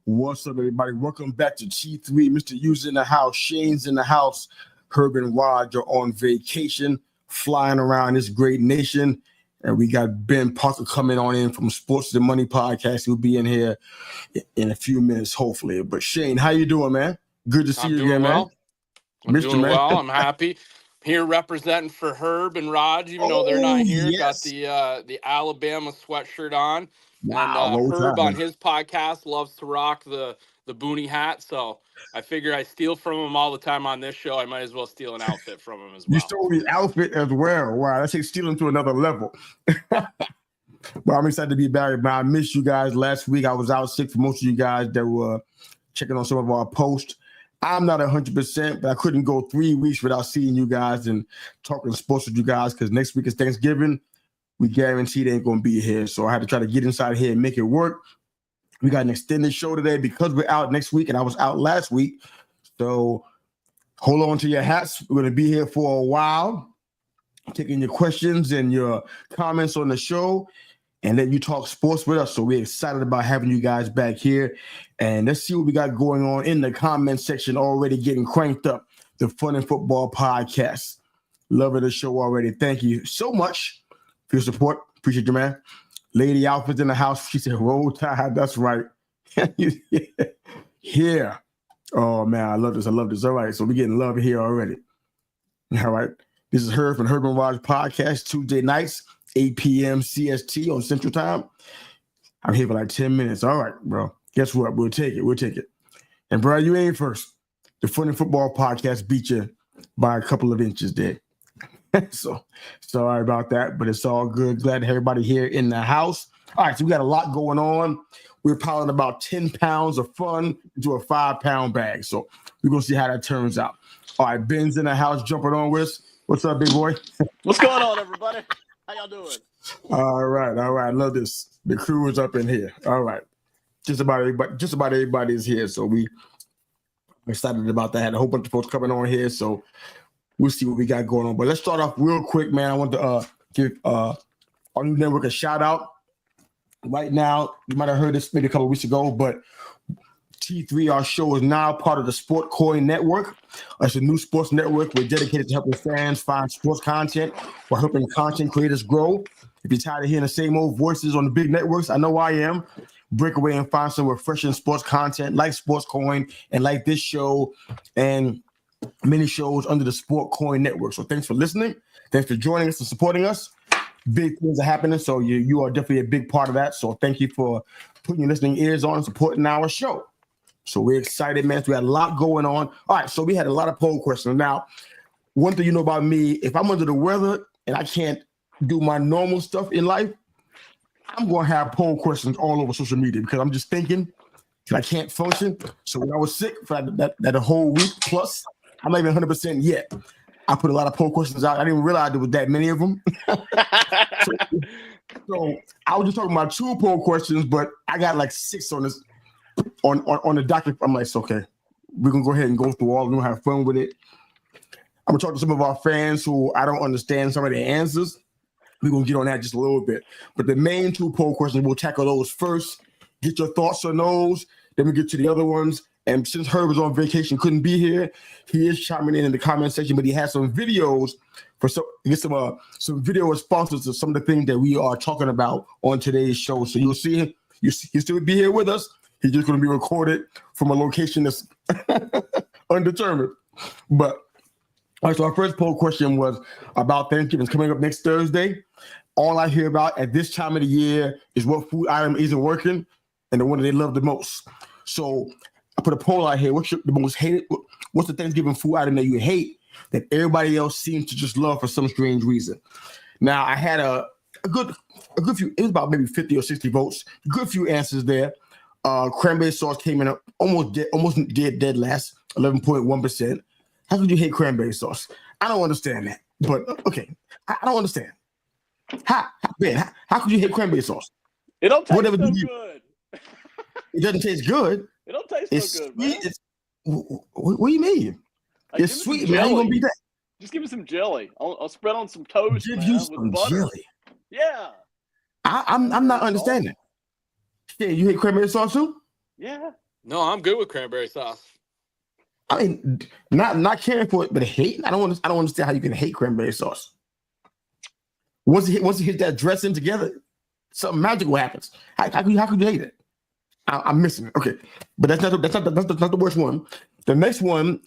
What's up, everybody? Welcome back to T3. Mr. U's in the house. Shane's in the house. Herb and Rod are on vacation, flying around this great nation. And we got Ben Parker coming on in from Sports and Money Podcast. He'll be in here in a few minutes, hopefully. But Shane, how you doing, man? Good to see you again, man. I'm doing well. I'm happy. Here representing for Herb and Rod, even though they're not here. Yes. Got the Alabama sweatshirt on. Wow, and Herb on his podcast loves to rock the boonie hat. So I figure I steal from him all the time on this show. I might as well steal an outfit from him as well. You stole the outfit as well. Wow, that's like stealing to another level. Well, I'm excited to be back, man. I missed you guys last week. I was out sick for most of you guys that were checking on some of our posts. I'm not 100%, but I couldn't go 3 weeks without seeing you guys and talking sports with you guys because next week is Thanksgiving. We guarantee they ain't going to be here. So I had to try to get inside here and make it work. We got an extended show today because we're out next week and I was out last week. So hold on to your hats. We're going to be here for a while, taking your questions and your comments on the show and let you talk sports with us. So we're excited about having you guys back here. And let's see what we got going on in the comment section, already getting cranked up. The Fun and Football Podcast. Loving the show already. Thank you so much for your support. Appreciate you, man. Lady Alfred's in the house. She said, roll tide. That's right. Here. Oh, man, I love this. I love this. All right, so we're getting love here already. All right. This is Herb from Herb and Rod's Podcast, Tuesday nights, 8 p.m. CST on Central Time. I'm here for like 10 minutes. All right, bro. Guess what? We'll take it. We'll take it. And, bro, you ain't first. The Fun and Football Podcast beat you by a couple of inches there. So sorry about that, but it's all good. Glad to have everybody here in the house. All right, so we got a lot going on. We're piling about 10 pounds of fun into a 5-pound bag. So we're going to see how that turns out. All right, Ben's in the house jumping on with us. What's up, big boy? What's going on, everybody? How y'all doing? All right. I love this. The crew is up in here. All right. Just about everybody is here. So we're excited about that. Had a whole bunch of folks coming on here. So we'll see what we got going on. But let's start off real quick, man. I want to give our new network a shout out. Right now, you might have heard this maybe a couple of weeks ago, but T3, our show, is now part of the Sport Coin Network. It's a new sports network. We're dedicated to helping fans find sports content while helping content creators grow. If you're tired of hearing the same old voices on the big networks, I know I am. Break away and find some refreshing sports content like Sports Coin and like this show and many shows under the Sport Coin Network. So thanks for listening. Thanks for joining us and supporting us. Big things are happening, so you are definitely a big part of that. So thank you for putting your listening ears on and supporting our show. So we're excited, man. So we had a lot going on. All right, so we had a lot of poll questions. Now, one thing you know about me, if I'm under the weather and I can't do my normal stuff in life, I'm going to have poll questions all over social media because I'm just thinking I can't function. So when I was sick for that whole week plus, I'm not even 100% yet. I put a lot of poll questions out. I didn't realize there was that many of them. so I was just talking about 2 poll questions, but I got like 6 on this on the docket. I'm like, it's okay. We're gonna go ahead and go through all of them, have fun with it. I'm gonna talk to some of our fans who I don't understand some of their answers. We're gonna get on that just a little bit. But the main 2 poll questions, we'll tackle those first. Get your thoughts on those. Then we get to the other ones. And since Herb was on vacation, couldn't be here, he is chiming in the comment section, but he has some videos for some video responses to some of the things that we are talking about on today's show. So you'll see him. He'll still be here with us. He's just going to be recorded from a location that's undetermined. But all right, so our first poll question was about Thanksgiving. It's coming up next Thursday. All I hear about at this time of the year is what food item isn't working and the one that they love the most. So I put a poll out here. What's the most hated? What's the Thanksgiving food item that you hate that everybody else seems to just love for some strange reason? Now I had a good few. It was about maybe 50 or 60 votes. A good few answers there. Cranberry sauce came in almost dead last, 11.1%. How could you hate cranberry sauce? I don't understand that. But okay, I don't understand. How could you hate cranberry sauce? It don't taste so good. It doesn't taste good. It don't taste so good, man. What do you mean? Like, it's sweet, man. How you gonna beat that? Just give me some jelly. I'll spread on some toast, Give man, you with some butter. jelly. Yeah. I'm not understanding. Yeah, you hate cranberry sauce too? Yeah. No, I'm good with cranberry sauce. I mean, not caring for it, but hate. I don't understand how you can hate cranberry sauce. Once it hit that dressing together, something magical happens. How could you hate it? I'm missing it. Okay, but that's not the worst one. The next one,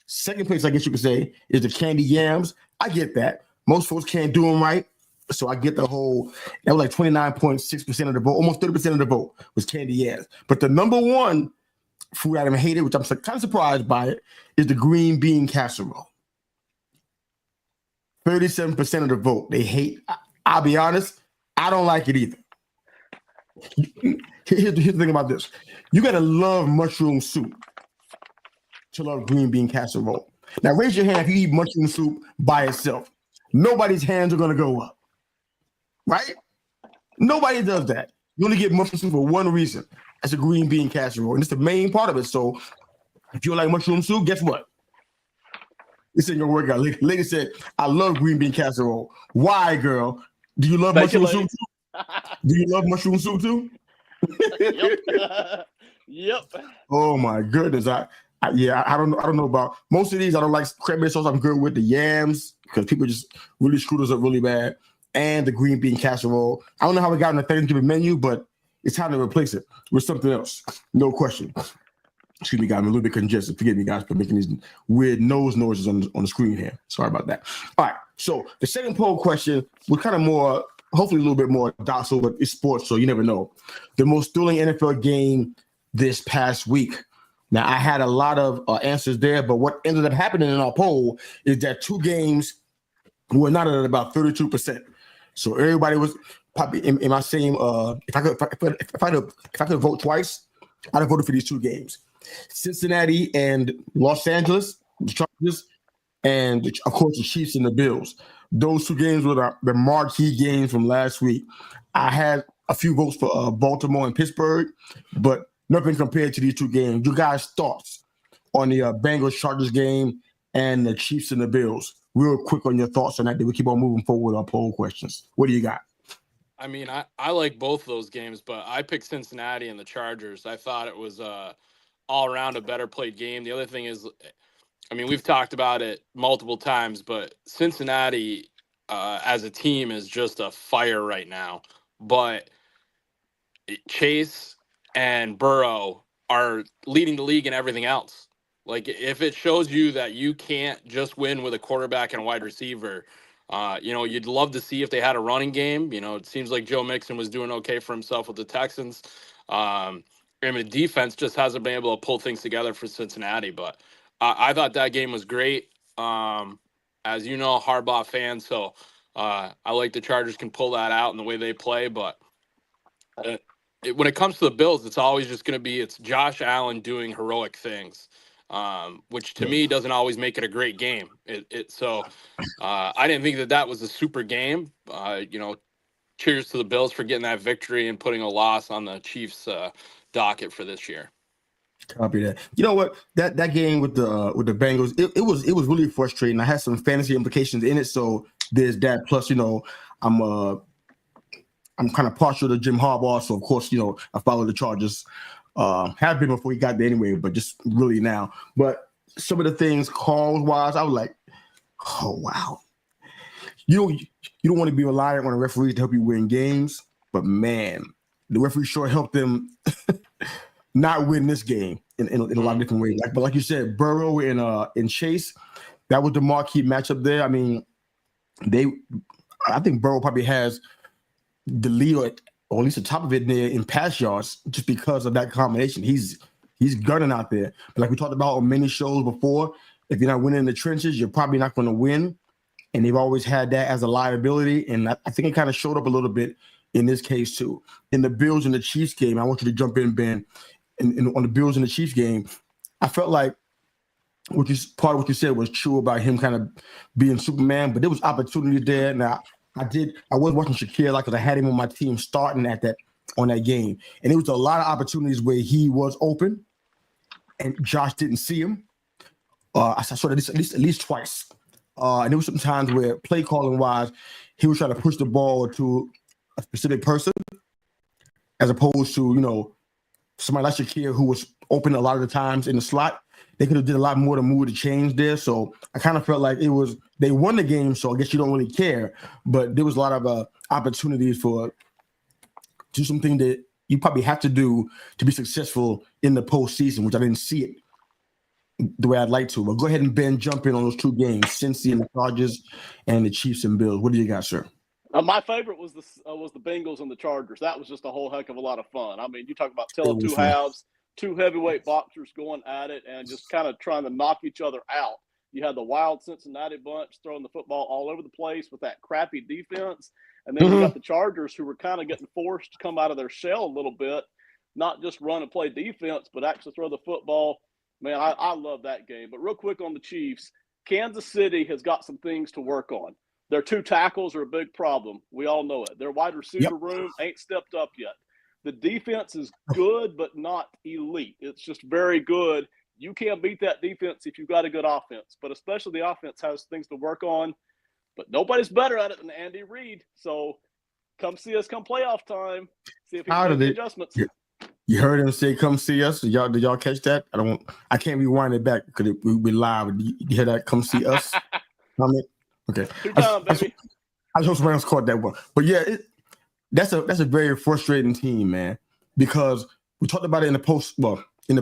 second place, I guess you could say, is the candy yams. I get that. Most folks can't do them right, so I get the whole. That was like 29.6% of the vote, almost 30% of the vote was candy yams. But the number one food item hated, which I'm kind of surprised by it, is the green bean casserole. 37% of the vote they hate. I'll be honest, I don't like it either. Here's the thing about this. You got to love mushroom soup to love green bean casserole. Now, raise your hand if you eat mushroom soup by itself. Nobody's hands are going to go up, right? Nobody does that. You only get mushroom soup for one reason. That's a green bean casserole, and it's the main part of it. So if you like mushroom soup, guess what? This ain't gonna work out. Lady said, I love green bean casserole. Why, girl? Do you love mushroom soup too? Do you love mushroom soup too? Yep. Oh my goodness. I don't know about most of these. I don't like cranberry sauce. I'm good with the yams because people just really screwed us up really bad. And the green bean casserole. I don't know how we got on the Thanksgiving menu, but it's time to replace it with something else. No question. Excuse me, guys. I'm a little bit congested. Forgive me, guys, for making these weird nose noises on the screen here. Sorry about that. All right. So the second poll question was kind of more, hopefully a little bit more docile, but it's sports, so you never know. The most thrilling NFL game this past week. Now, I had a lot of answers there, but what ended up happening in our poll is that two games were not at about 32%. So everybody was probably in my same. If I could vote twice, I'd have voted for these two games: Cincinnati and Los Angeles, the Chargers, and of course the Chiefs and the Bills. Those two games were the marquee games from last week. I had a few votes for Baltimore and Pittsburgh, but nothing compared to these two games. You guys' thoughts on the Bengals Chargers game and the Chiefs and the Bills? Real quick on your thoughts on that. Then we keep on moving forward with our poll questions. What do you got? I mean, I like both of those games, but I picked Cincinnati and the Chargers. I thought it was all around a better played game. The other thing is, I mean, we've talked about it multiple times, but Cincinnati as a team is just a fire right now. But Chase and Burrow are leading the league in everything else. Like, if it shows you that you can't just win with a quarterback and a wide receiver, you'd love to see if they had a running game. It seems like Joe Mixon was doing okay for himself with the Texans. I mean, the defense just hasn't been able to pull things together for Cincinnati. But I thought that game was great. As you know, Harbaugh fan, so I like the Chargers can pull that out in the way they play. But when it comes to the Bills, it's always just going to be it's Josh Allen doing heroic things. Which to me doesn't always make it a great game. So I didn't think that was a super game. Cheers to the Bills for getting that victory and putting a loss on the Chiefs docket for this year. Copy that. You know what? That game with the Bengals, it was really frustrating. I had some fantasy implications in it, so there's that. Plus, I'm kind of partial to Jim Harbaugh, so of course, I follow the Chargers. Have been before he got there anyway, but just really now. But some of the things calls-wise, I was like, oh, wow. You don't want to be reliant on the referees to help you win games, but man, the referee sure helped them not win this game in a lot of different ways. But like you said, Burrow and Chase, that was the marquee matchup there. I mean, I think Burrow probably has the lead or at least the top of it there in pass yards, just because of that combination. He's gunning out there. But like we talked about on many shows before, if you're not winning in the trenches, you're probably not going to win. And they've always had that as a liability. And I think it kind of showed up a little bit in this case too. In the Bills and the Chiefs game, I want you to jump in, Ben. On the Bills and the Chiefs game, I felt like part of what you said was true about him kind of being Superman, but there was opportunity there. Now, I was watching Shakir because I had him on my team starting on that game. And there was a lot of opportunities where he was open and Josh didn't see him. I saw it at least twice. And there was some times where play calling wise, he was trying to push the ball to a specific person as opposed to, somebody like Shakir, who was open a lot of the times in the slot, they could have did a lot more to move the change there. So I kind of felt like they won the game, so I guess you don't really care. But there was a lot of opportunities for do something that you probably have to do to be successful in the postseason, which I didn't see it the way I'd like to. But go ahead and Ben, jump in on those two games, Cincy and the Chargers, and the Chiefs and Bills. What do you got, sir? My favorite was the Bengals and the Chargers. That was just a whole heck of a lot of fun. I mean, you talk about telling two halves, two heavyweight boxers going at it and just kind of trying to knock each other out. You had the wild Cincinnati bunch throwing the football all over the place with that crappy defense. And then you got the Chargers, who were kind of getting forced to come out of their shell a little bit, not just run and play defense, but actually throw the football. Man, I love that game. But real quick on the Chiefs, Kansas City has got some things to work on. Their two tackles are a big problem. We all know it. Their wide receiver room ain't stepped up yet. The defense is good, but not elite. It's just very good. You can't beat that defense if you've got a good offense, but especially the offense has things to work on. But nobody's better at it than Andy Reid. So come see us come playoff time. See if he can make the adjustments. You heard him say, "Come see us." Did y'all catch that? I can't rewind it back because we live. Did you hear that? Come see us. Okay. Two time, baby. I hope somebody else caught that one. But yeah, that's a very frustrating team, man. Because we talked about it in the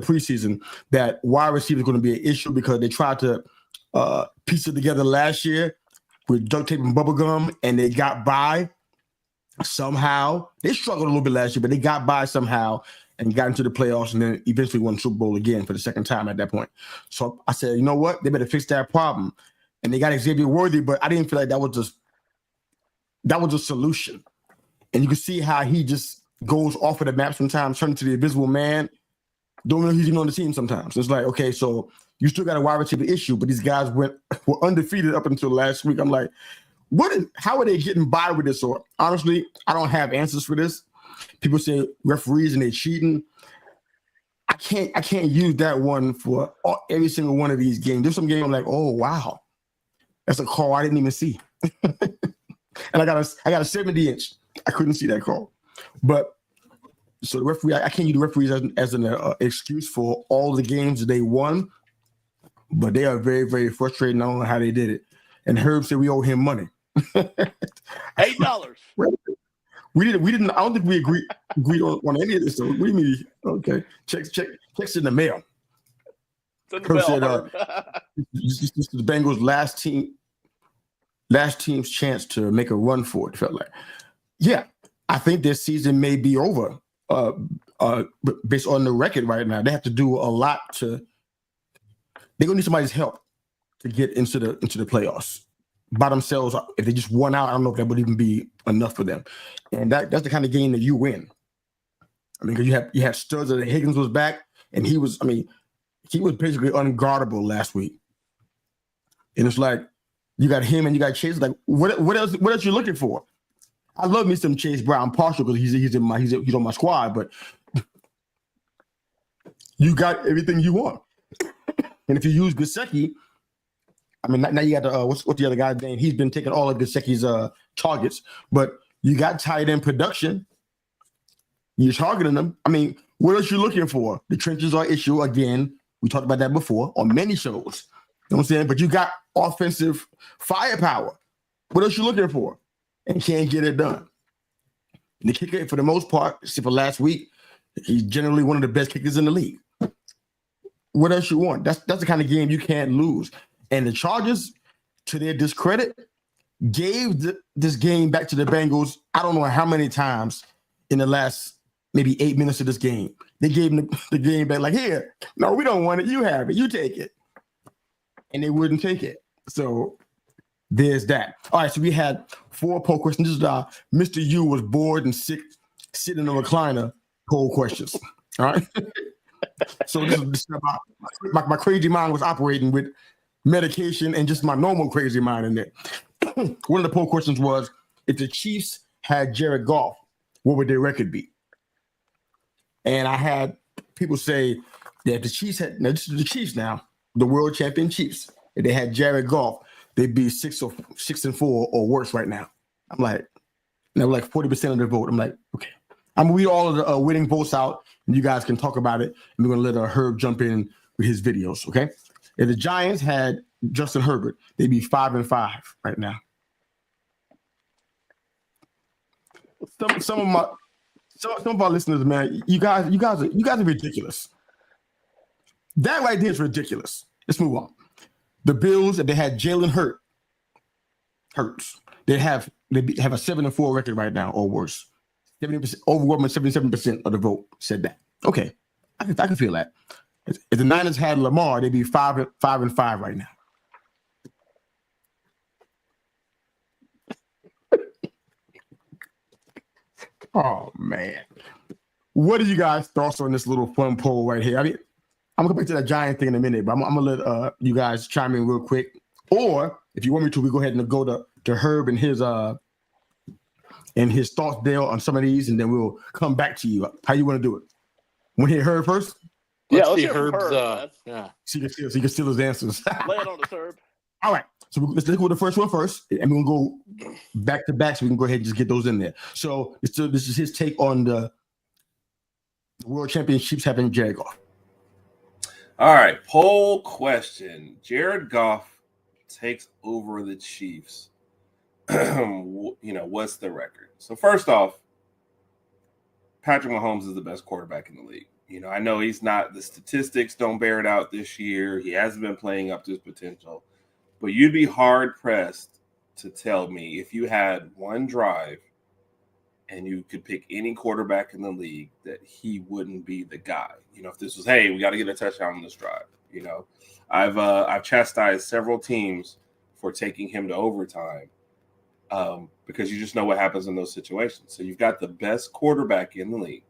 preseason that wide receiver is going to be an issue because they tried to piece it together last year with duct tape and bubble gum, and they got by somehow. They struggled a little bit last year, but they got by somehow and got into the playoffs and then eventually won the Super Bowl again for the second time at that point. So I said, you know what? They better fix that problem. And they got Xavier Worthy, but I didn't feel like that was a solution. And you can see how he just goes off of the map sometimes, turning to the invisible man. Don't know who's even on the team sometimes. It's like, okay, so you still got a wide receiver issue, but these guys were undefeated up until last week. I'm like, how are they getting by with this? Or honestly, I don't have answers for this. People say referees and they're cheating. I can't use that one for every single one of these games. There's some games I'm like, oh wow, that's a call I didn't even see. And I got a 70-inch. I couldn't see that call. But so the referee, I can't use the referees as an excuse for all the games that they won. But they are very, very frustrated. I don't know how they did it. And Herb said we owe him money. $8. We didn't. I don't think we agreed on any of this. So what do you mean? Okay, checks in the mail. Herb said this is the Bengals' last team's chance to make a run for it. Felt like, yeah, I think this season may be over. Based on the record right now, they have to do a lot to. They're gonna need somebody's help to get into the playoffs. By themselves, if they just won out, I don't know if that would even be enough for them. And that's the kind of game that you win. I mean, because you have studs that Higgins was back, and he was basically unguardable last week. And it's like you got him and you got Chase. Like, what else you looking for? I love me some Chase Brown, partial because he's on my squad, but you got everything you want. And if you use Gesicki, I mean, now you got what's the other guy's name? He's been taking all of Gesicki's targets, but you got tight end production. You're targeting them. I mean, what else you looking for? The trenches are issue again. We talked about that before on many shows. You know what I'm saying? But you got offensive firepower. What else you looking for? And can't get it done. And the kicker, for the most part, except for last week, he's generally one of the best kickers in the league. What else you want? That's the kind of game you can't lose. And the Chargers, to their discredit, gave this game back to the Bengals. I don't know how many times in the last maybe 8 minutes of this game. They gave them the game back like, here, no, we don't want it. You have it. You take it. And they wouldn't take it. So there's that. All right, so we had 4 poll questions. This is Mr. U was bored and sick, sitting in a recliner poll questions. All right? So this is about my crazy mind was operating with medication and just my normal crazy mind in there. One of the poll questions was, if the Chiefs had Jared Goff, what would their record be? And I had people say that the Chiefs had, now this is the Chiefs now, the world champion Chiefs. If they had Jared Goff, they'd be 6-4 or worse right now. I'm like, and they were like 40% of the vote. I'm like, okay, I'm gonna read all of the winning votes out, and you guys can talk about it. And we're gonna let Herb jump in with his videos. Okay. If the Giants had Justin Herbert, they'd be 5-5 right now. Some of our listeners, man, you guys are ridiculous. That right there is ridiculous. Let's move on. The Bills, if they had Jalen Hurts, they have a 7-4 record right now or worse. 70%, overwhelming 77% of the vote said that. Okay, I can feel that. If the Niners had Lamar, they'd be 5-5 right now. Oh man, what are you guys' thoughts on this little fun poll right here? I mean, I'm gonna go back to that Giant thing in a minute, but I'm gonna let you guys chime in real quick. Or if you want me to, we go ahead and go to Herb and his thoughts there on some of these, and then we'll come back to you. How you want to do it? Want to hear Herb first? Let's see hear from Herb's. Herb, Yeah. So you can steal his answers. Lay it on us, Herb. All right. So let's go with the first one first, and we're gonna go back to back, so we can go ahead and just get those in there. So this is his take on the World Championships having Jared Goff. All right, poll question: Jared Goff takes over the Chiefs. What's the record? So first off, Patrick Mahomes is the best quarterback in the league. I know he's not. The statistics don't bear it out this year. He hasn't been playing up to his potential. But you'd be hard-pressed to tell me if you had one drive and you could pick any quarterback in the league that he wouldn't be the guy. If this was, hey, we got to get a touchdown on this drive. I've chastised several teams for taking him to overtime because you just know what happens in those situations. So you've got the best quarterback in the league.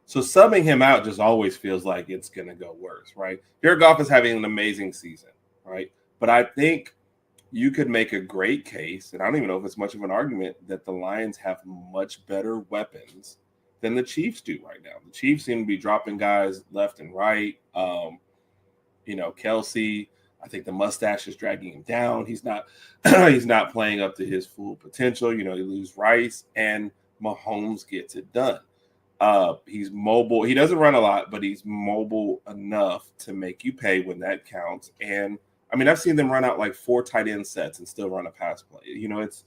So subbing him out just always feels like it's going to go worse, right? Jared Goff is having an amazing season, right? But I think you could make a great case, and I don't even know if it's much of an argument, that the Lions have much better weapons than the Chiefs do right now. The Chiefs seem to be dropping guys left and right. Kelsey, I think the mustache is dragging him down. He's not playing up to his full potential. You lose Rice, and Mahomes gets it done. He's mobile. He doesn't run a lot, but he's mobile enough to make you pay when that counts. And I've seen them run out like 4 tight end sets and still run a pass play. It's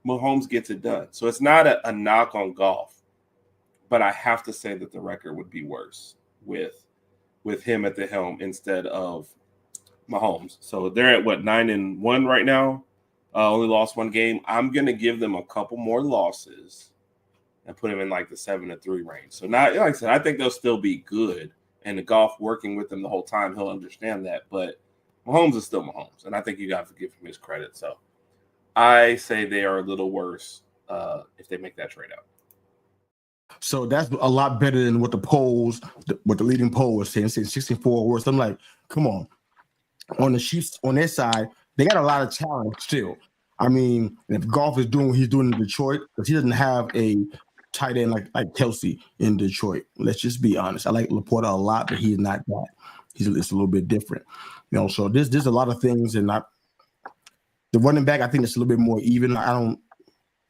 Mahomes gets it done. So it's not a knock on Goff, but I have to say that the record would be worse with him at the helm instead of Mahomes. So they're at 9-1 right now. Only lost 1 game. I'm going to give them a couple more losses and put him in like the 7-3 range. So now, like I said, I think they'll still be good. And the Goff working with them the whole time, he'll understand that. But Mahomes is still Mahomes, and I think you got to give him his credit. So I say they are a little worse if they make that trade out. So that's a lot better than what the leading poll was saying 64 or worse. I'm like, come on. On the Chiefs, on their side, they got a lot of talent still. If Goff is doing what he's doing in Detroit, because he doesn't have a tight end like Kelsey in Detroit. Let's just be honest. I like Laporta a lot, but he's not that. It's a little bit different. So there's a lot of things, and the running back, I think it's a little bit more even. I don't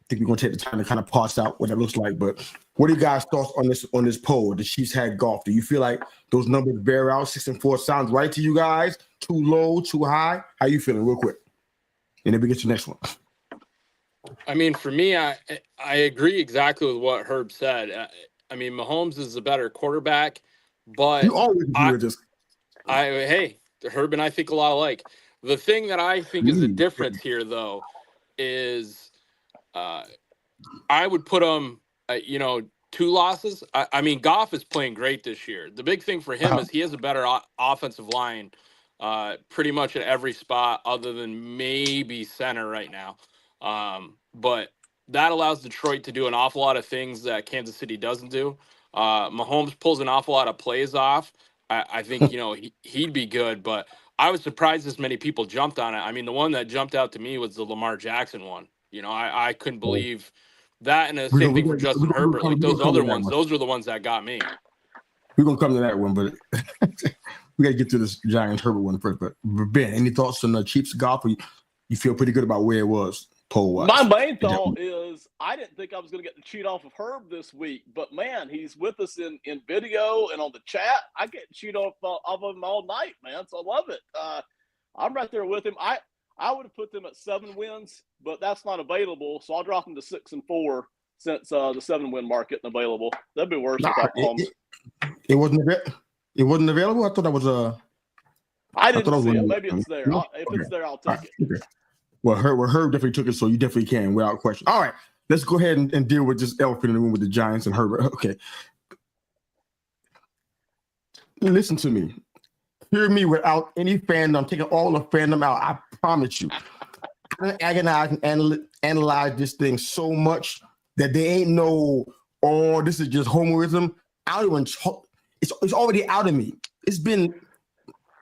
think we're going to take the time to kind of parse out what that looks like. But what are you guys' thoughts on this poll? The Chiefs had Goff. Do you feel like those numbers bear out? 6-4 sounds right to you guys? Too low, too high? How you feeling, real quick? And then we get to the next one. For me, I agree exactly with what Herb said. Mahomes is the better quarterback, but You always agree with this. hey, Herb and I think a lot alike. The thing that I think is the difference here, though, is I would put him, 2 losses. Goff is playing great this year. The big thing for him is he has a better offensive line pretty much at every spot other than maybe center right now. But that allows Detroit to do an awful lot of things that Kansas City doesn't do. Mahomes pulls an awful lot of plays off. I think, he'd be good, but I was surprised as many people jumped on it. The one that jumped out to me was the Lamar Jackson one. I couldn't believe that, and the same thing for Justin Herbert. Like those other ones, those are the ones that got me. We're going to come to that one, but we got to get to this Giants Herbert one first. But Ben, any thoughts on the Chiefs golf? You feel pretty good about where it was poll-wise. My main thought is I didn't think I was going to get the cheat off of Herb this week, but man, he's with us in video and on the chat. I get cheat off of him all night, man. So I love it. I'm right there with him. I would have put them at 7 wins, but that's not available. So I'll drop them to 6-4 since the 7-win market isn't available. That'd be worse. It wasn't available. I thought that was I didn't see it. Maybe it's there. No? If it's there, I'll take it. Okay. Well, Herb definitely took it, so you definitely can without question. All right, let's go ahead and deal with this elephant in the room with the Giants and Herbert. Okay. Listen to me. Hear me without any fandom. I'm taking all the fandom out. I promise you. I agonize and analyze this thing so much that there ain't no, this is just homerism. I don't even talk. It's already out of me. It's been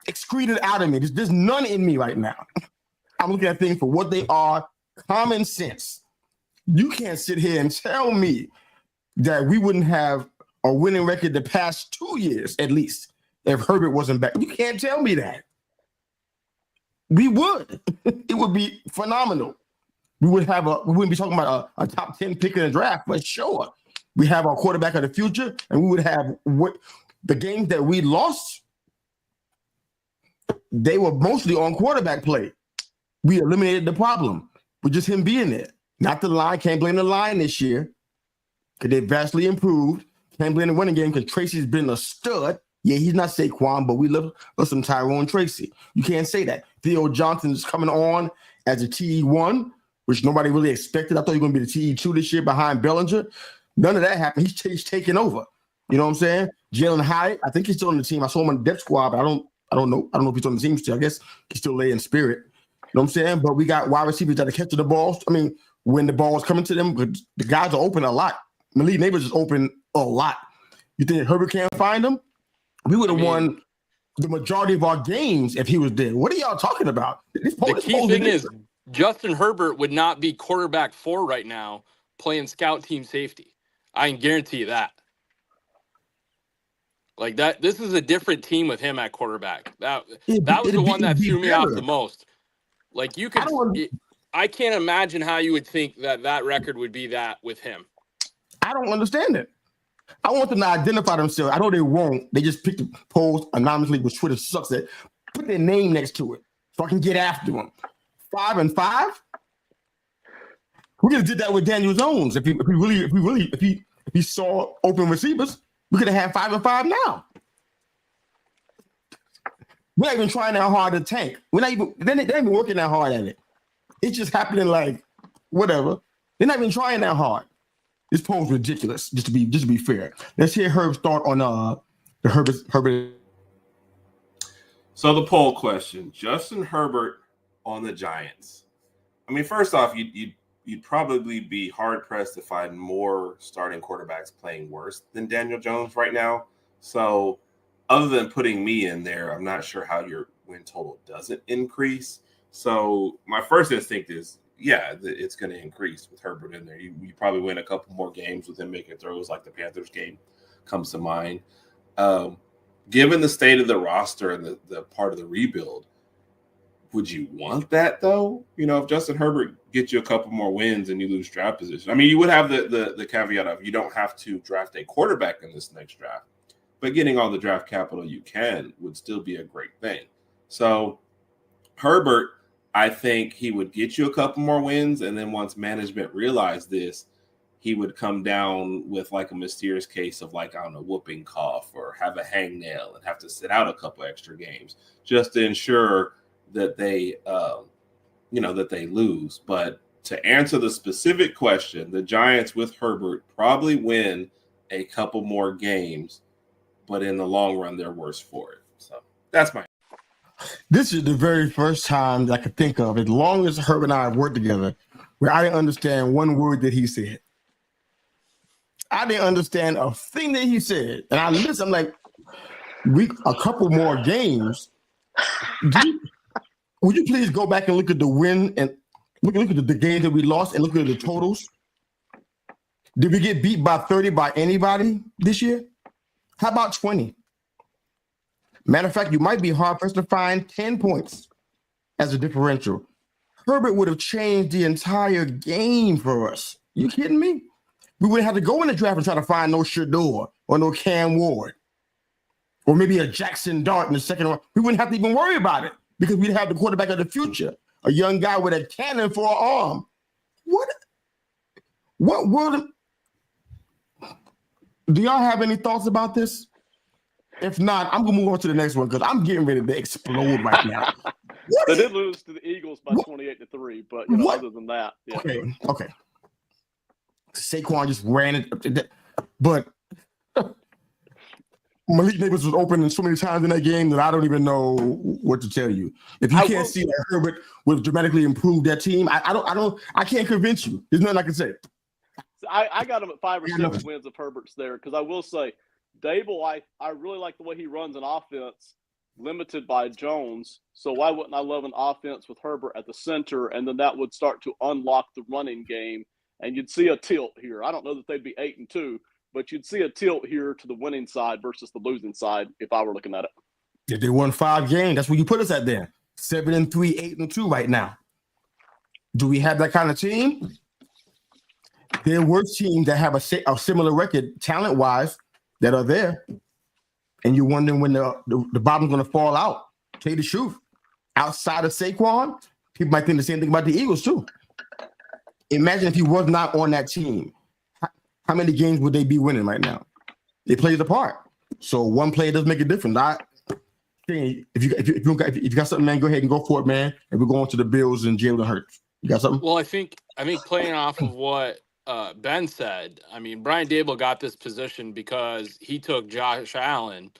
excreted out of me. There's none in me right now. I'm looking at things for what they are, common sense. You can't sit here and tell me that we wouldn't have a winning record the past 2 years, at least, if Herbert wasn't back. You can't tell me that. We would. It would be phenomenal. We wouldn't be talking about a top 10 pick in the draft, but sure. We have our quarterback of the future, and we would have the games that we lost, they were mostly on quarterback play. We eliminated the problem with just him being there. Not the line. Can't blame the line this year because they vastly improved. Can't blame the running game because Tracy's been a stud. Yeah, he's not Saquon, but we love some Tyrone Tracy. You can't say that. Theo Johnson is coming on as a TE1, which nobody really expected. I thought he was going to be the TE2 this year behind Bellinger. None of that happened. He's taking over. You know what I'm saying? Jalen Hyatt, I think he's still on the team. I saw him on the depth squad, but I don't know. I don't know if he's on the team still. I guess he's still laying spirit. You know what I'm saying? But we got wide receivers that are catching the balls. I mean, when the ball is coming to them, the guys are open a lot. Malik Neighbors is open a lot. You think Herbert can't find them? We would have won the majority of our games if he was there. What are y'all talking about? The key thing is Justin Herbert would not be quarterback 4 right now playing scout team safety. I can guarantee you that. Like that, this is a different team with him at quarterback. That was the one that threw me off the most. Like you could, I can't imagine how you would think that record would be that with him. I don't understand it. I want them to identify themselves. I know they won't. They just pick the polls anonymously, which Twitter sucks at. Put their name next to it so I can get after them. 5-5. We could have did that with Daniel Jones if he saw open receivers. We could have had 5-5 now. We're not even trying that hard to tank. They're not even working that hard at it. It's just happening like whatever. They're not even trying that hard. This poll's ridiculous. Just to be fair. Let's hear Herb start on the Herbert. So the poll question: Justin Herbert on the Giants. I mean, first off, you'd probably be hard pressed to find more starting quarterbacks playing worse than Daniel Jones right now. So, other than putting me in there, I'm not sure how your win total doesn't increase. So, my first instinct is, yeah, it's going to increase with Herbert in there. You probably win a couple more games with him making throws, like the Panthers game comes to mind. Given the state of the roster and the part of the rebuild, would you want that though? You know, if Justin Herbert gets you a couple more wins and you lose draft position, I mean, you would have the caveat of you don't have to draft a quarterback in this next draft, but getting all the draft capital you can would still be a great thing. So Herbert, I think he would get you a couple more wins, and then once management realized this, he would come down with like a mysterious case of like, I don't know, whooping cough or have a hangnail and have to sit out a couple extra games just to ensure that they, that they lose. But to answer the specific question, the Giants with Herbert probably win a couple more games, but in the long run, they're worse for it. So that's my. This is the very first time that I could think of, as long as Herbert and I have worked together, where I didn't understand one word that he said. I didn't understand a thing that he said. And I listened, I'm like, a couple more games. Would you please go back and look at the win and look at the games that we lost and look at the totals? Did we get beat by 30 by anybody this year? How about 20? Matter of fact, you might be hard pressed to find 10 points as a differential. Herbert would have changed the entire game for us. You kidding me? We wouldn't have to go in the draft and try to find no Shador or no Cam Ward or maybe a Jackson Dart in the second round. We wouldn't have to even worry about it because we'd have the quarterback of the future, a young guy with a cannon for an arm. What world? Do y'all have any thoughts about this? If not, I'm gonna move on to the next one because I'm getting ready to explode right now. They did lose to the Eagles by 28-3, but other than that, yeah. Okay. Saquon just ran it, but Malik Neighbors was open so many times in that game that I don't even know what to tell you. If you can't see that Herbert would dramatically improve that team, I can't convince you. There's nothing I can say. I got him at 5 or 6 wins if Herbert's there because I will say, Dable, I really like the way he runs an offense limited by Jones. So why wouldn't I love an offense with Herbert at the center, and then that would start to unlock the running game, and you'd see a tilt here. I don't know that they'd be 8-2, but you'd see a tilt here to the winning side versus the losing side if I were looking at it. If they won 5 games, that's where you put us at there. 7-3, 8-2 right now. Do we have that kind of team? There were teams that have a similar record, talent-wise, that are there, and you're wondering when the bottom's going to fall out. Tell you the truth. Outside of Saquon, people might think the same thing about the Eagles, too. Imagine if he was not on that team. How many games would they be winning right now? It plays a part. So one player does make a difference. If you got something, man, go ahead and go for it, man. And we're going to the Bills and Jalen Hurts. You got something? Well, I think playing off of what Ben said, I mean, Brian Dable got this position because he took Josh Allen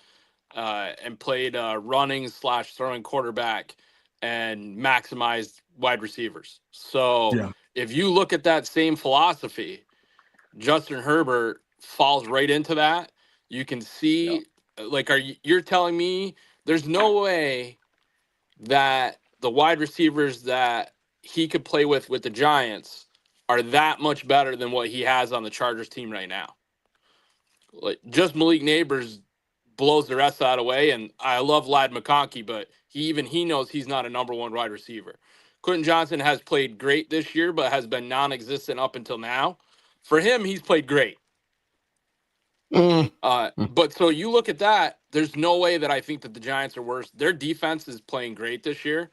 and played running/throwing quarterback and maximized wide receivers. So if you look at that same philosophy, Justin Herbert falls right into that. You can see, you're telling me there's no way that the wide receivers that he could play with the Giants are that much better than what he has on the Chargers team right now. Like, just Malik Neighbors blows the rest out of the way, and I love Ladd McConkey, but he knows he's not a number one wide receiver. Quentin Johnson has played great this year, but has been non-existent up until now. For him, he's played great. But so you look at that, there's no way that I think that the Giants are worse. Their defense is playing great this year.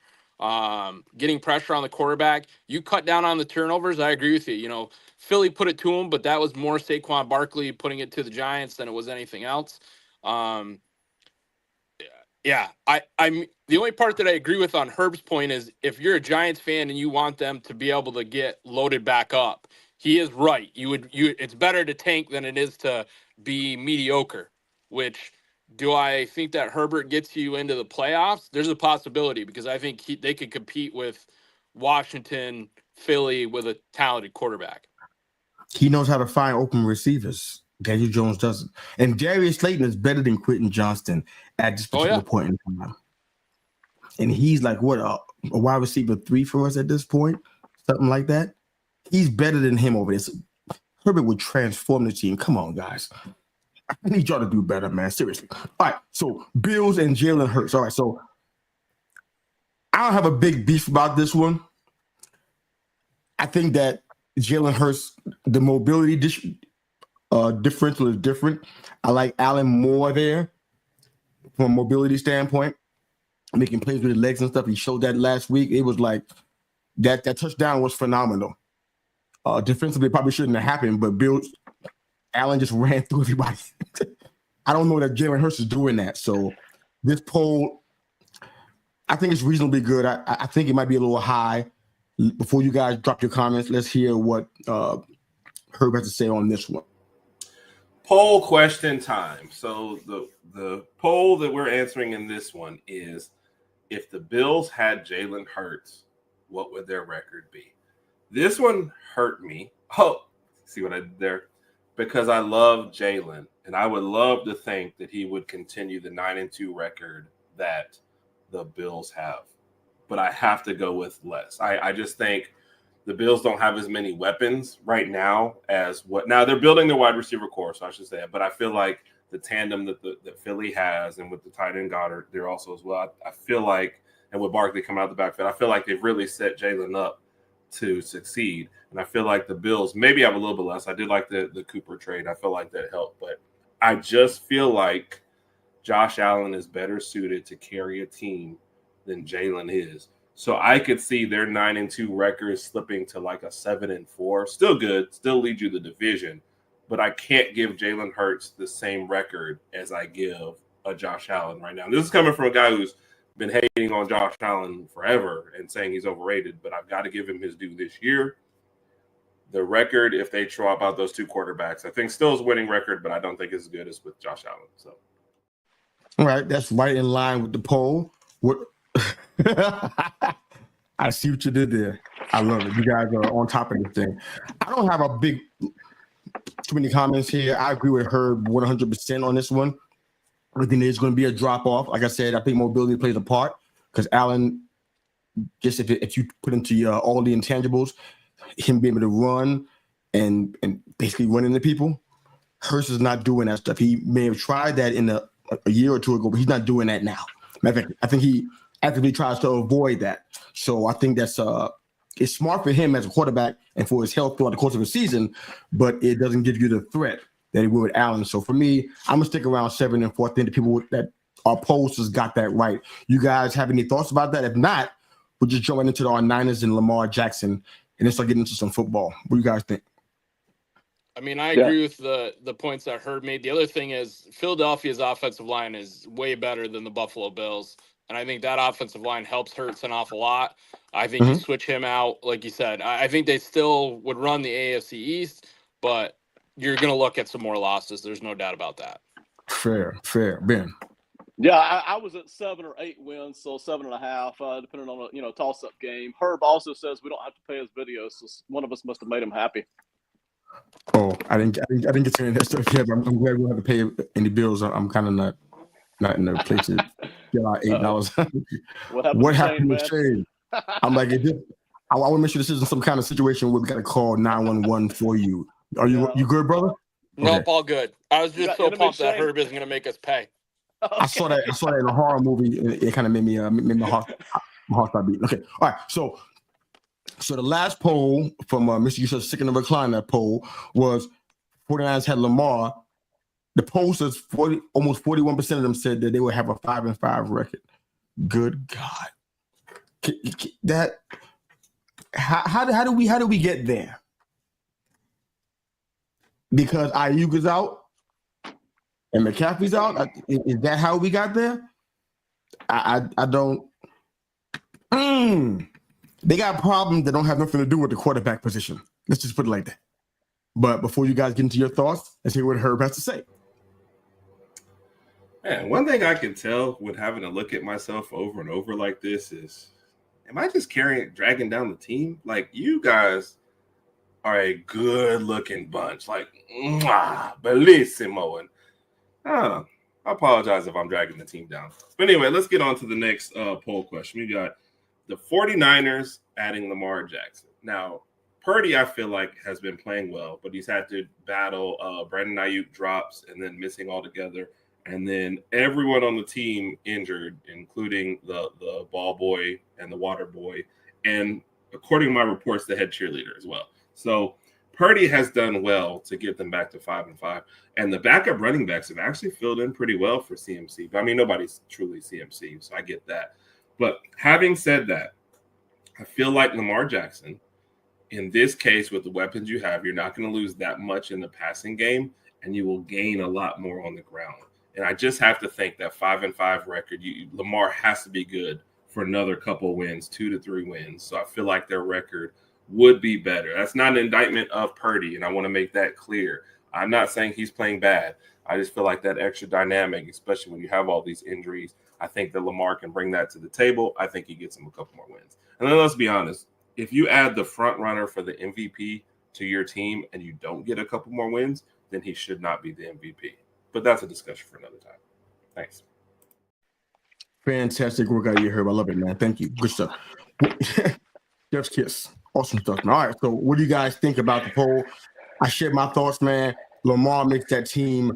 Getting pressure on the quarterback. You cut down on the turnovers. I agree with you. Philly put it to him, but that was more Saquon Barkley putting it to the Giants than it was anything else. I'm the only part that I agree with on Herb's point is if you're a Giants fan and you want them to be able to get loaded back up, he is right. It's better to tank than it is to be mediocre, which do I think that Herbert gets you into the playoffs? There's a possibility because I think they could compete with Washington, Philly with a talented quarterback. He knows how to find open receivers. Daniel Jones doesn't. And Darius Slayton is better than Quentin Johnston at this particular point in time. And he's like, what, a wide receiver 3 for us at this point? Something like that. He's better than him over there. So Herbert would transform the team. Come on, guys. I need y'all to do better, man. Seriously. All right, so Bills and Jalen Hurts. All right, so I don't have a big beef about this one. I think that Jalen Hurts, the mobility differential is different. I like Allen more there from a mobility standpoint, making plays with his legs and stuff. He showed that last week. It was like that touchdown was phenomenal. Defensively, probably shouldn't have happened, but Allen just ran through everybody. I don't know that Jalen Hurts is doing that. So this poll, I think it's reasonably good. I think it might be a little high. Before you guys drop your comments, let's hear what Herb has to say on this one. Poll question time. So the poll that we're answering in this one is, if the Bills had Jalen Hurts, what would their record be? This one hurt me. Oh, see what I did there? Because I love Jalen, and I would love to think that he would continue the 9-2 record that the Bills have. But I have to go with less. I just think the Bills don't have as many weapons right now as what. Now they're building their wide receiver core, so I should say that. But I feel like the tandem that Philly has, and with the tight end Goddard there also as well, I feel like and with Barkley coming out the backfield, I feel like they've really set Jalen up to succeed. And I feel like the Bills maybe have a little bit less. I did like the Cooper trade. I feel like that helped. But I just feel like Josh Allen is better suited to carry a team than Jalen is. So I could see their 9-2 record slipping to like a 7-4. Still good, still lead you the division. But I can't give Jalen Hurts the same record as I give a Josh Allen right now. And this is coming from a guy who's been hating on Josh Allen forever and saying he's overrated, but I've got to give him his due this year. The record, if they swap out those two quarterbacks, I think still is a winning record, but I don't think it's as good as with Josh Allen. So, all right, that's right in line with the poll. What? I see what you did there. I love it. You guys are on top of this thing. I don't have too many comments here. I agree with Herb 100% on this one. I think there's going to be a drop off. Like I said, I think mobility plays a part because Allen, just if you put into all the intangibles, him being able to run and basically run into people, Hurst is not doing that stuff. He may have tried that in a year or two ago, but he's not doing that now. Matter of fact, I think he actively tries to avoid that. So I think that's it's smart for him as a quarterback and for his health throughout the course of the season, but it doesn't give you the threat that he would with Allen. So for me, I'm gonna stick around 7-4. I think the people that our posters got that right. You guys have any thoughts about that? If not, we'll just jump into our Niners and Lamar Jackson and then start getting into some football. What do you guys think? I mean, I agree with the points that Herb made. The other thing is Philadelphia's offensive line is way better than the Buffalo Bills. And I think that offensive line helps Hurts an awful lot. I think you switch him out, like you said. I think they still would run the AFC East, but you're going to look at some more losses. There's no doubt about that. Fair. Ben. Yeah, I was at 7 or 8 wins, so 7.5, depending on a toss-up game. Herb also says we don't have to pay his videos, so one of us must have made him happy. Oh, I didn't get to any of that stuff yet, but I'm glad we don't have to pay any bills. I'm kind of not in the place to get our $8. What happened with Shane? I'm like, I want to make sure this isn't some kind of situation where we got to call 911 for you. Are you good, brother? Nope, all good. I was just so pumped that Herb isn't going to make us pay. Okay. I saw that in a horror movie, and it kind of made my heart start beating. Okay, all right. So the last poll from Mr. Yusuf Sick in the Recliner poll was 49ers had Lamar. The poll says almost 41% of them said that they would have a 5-5 record. Good God, that how do we get there? Because Ayuk is out and McCaffrey's out. Is that how we got there? I don't. They got problems that don't have nothing to do with the quarterback position. Let's just put it like that. But before you guys get into your thoughts, let's hear what Herb has to say. Man, one thing I can tell with having to look at myself over and over like this is, am I just dragging down the team? Like, you guys are a good-looking bunch. Like, bellissimo. And I apologize if I'm dragging the team down. But anyway, let's get on to the next poll question. We got the 49ers adding Lamar Jackson. Now, Purdy, I feel like, has been playing well, but he's had to battle Brandon Ayuk drops and then missing altogether. And then everyone on the team injured, including the ball boy and the water boy. And according to my reports, the head cheerleader as well. So Purdy has done well to get them back to 5-5. And the backup running backs have actually filled in pretty well for CMC. But I mean, nobody's truly CMC, so I get that. But having said that, I feel like Lamar Jackson, in this case, with the weapons you have, you're not going to lose that much in the passing game, and you will gain a lot more on the ground. And I just have to think that 5-5 record, Lamar has to be good for another couple wins, 2 to 3 wins. So I feel like their record would be better. That's not an indictment of Purdy, and I want to make that clear. I'm not saying he's playing bad. I just feel like that extra dynamic, especially when you have all these injuries, I think that Lamar can bring that to the table. I think he gets him a couple more wins. And then let's be honest, if you add the front runner for the MVP to your team and you don't get a couple more wins, then he should not be the MVP. But that's a discussion for another time. Thanks. Fantastic work out of your Herb. I love it, man. Thank you. Good stuff. Jeff's kiss. Awesome stuff. All right. So what do you guys think about the poll? I shared my thoughts, man. Lamar makes that team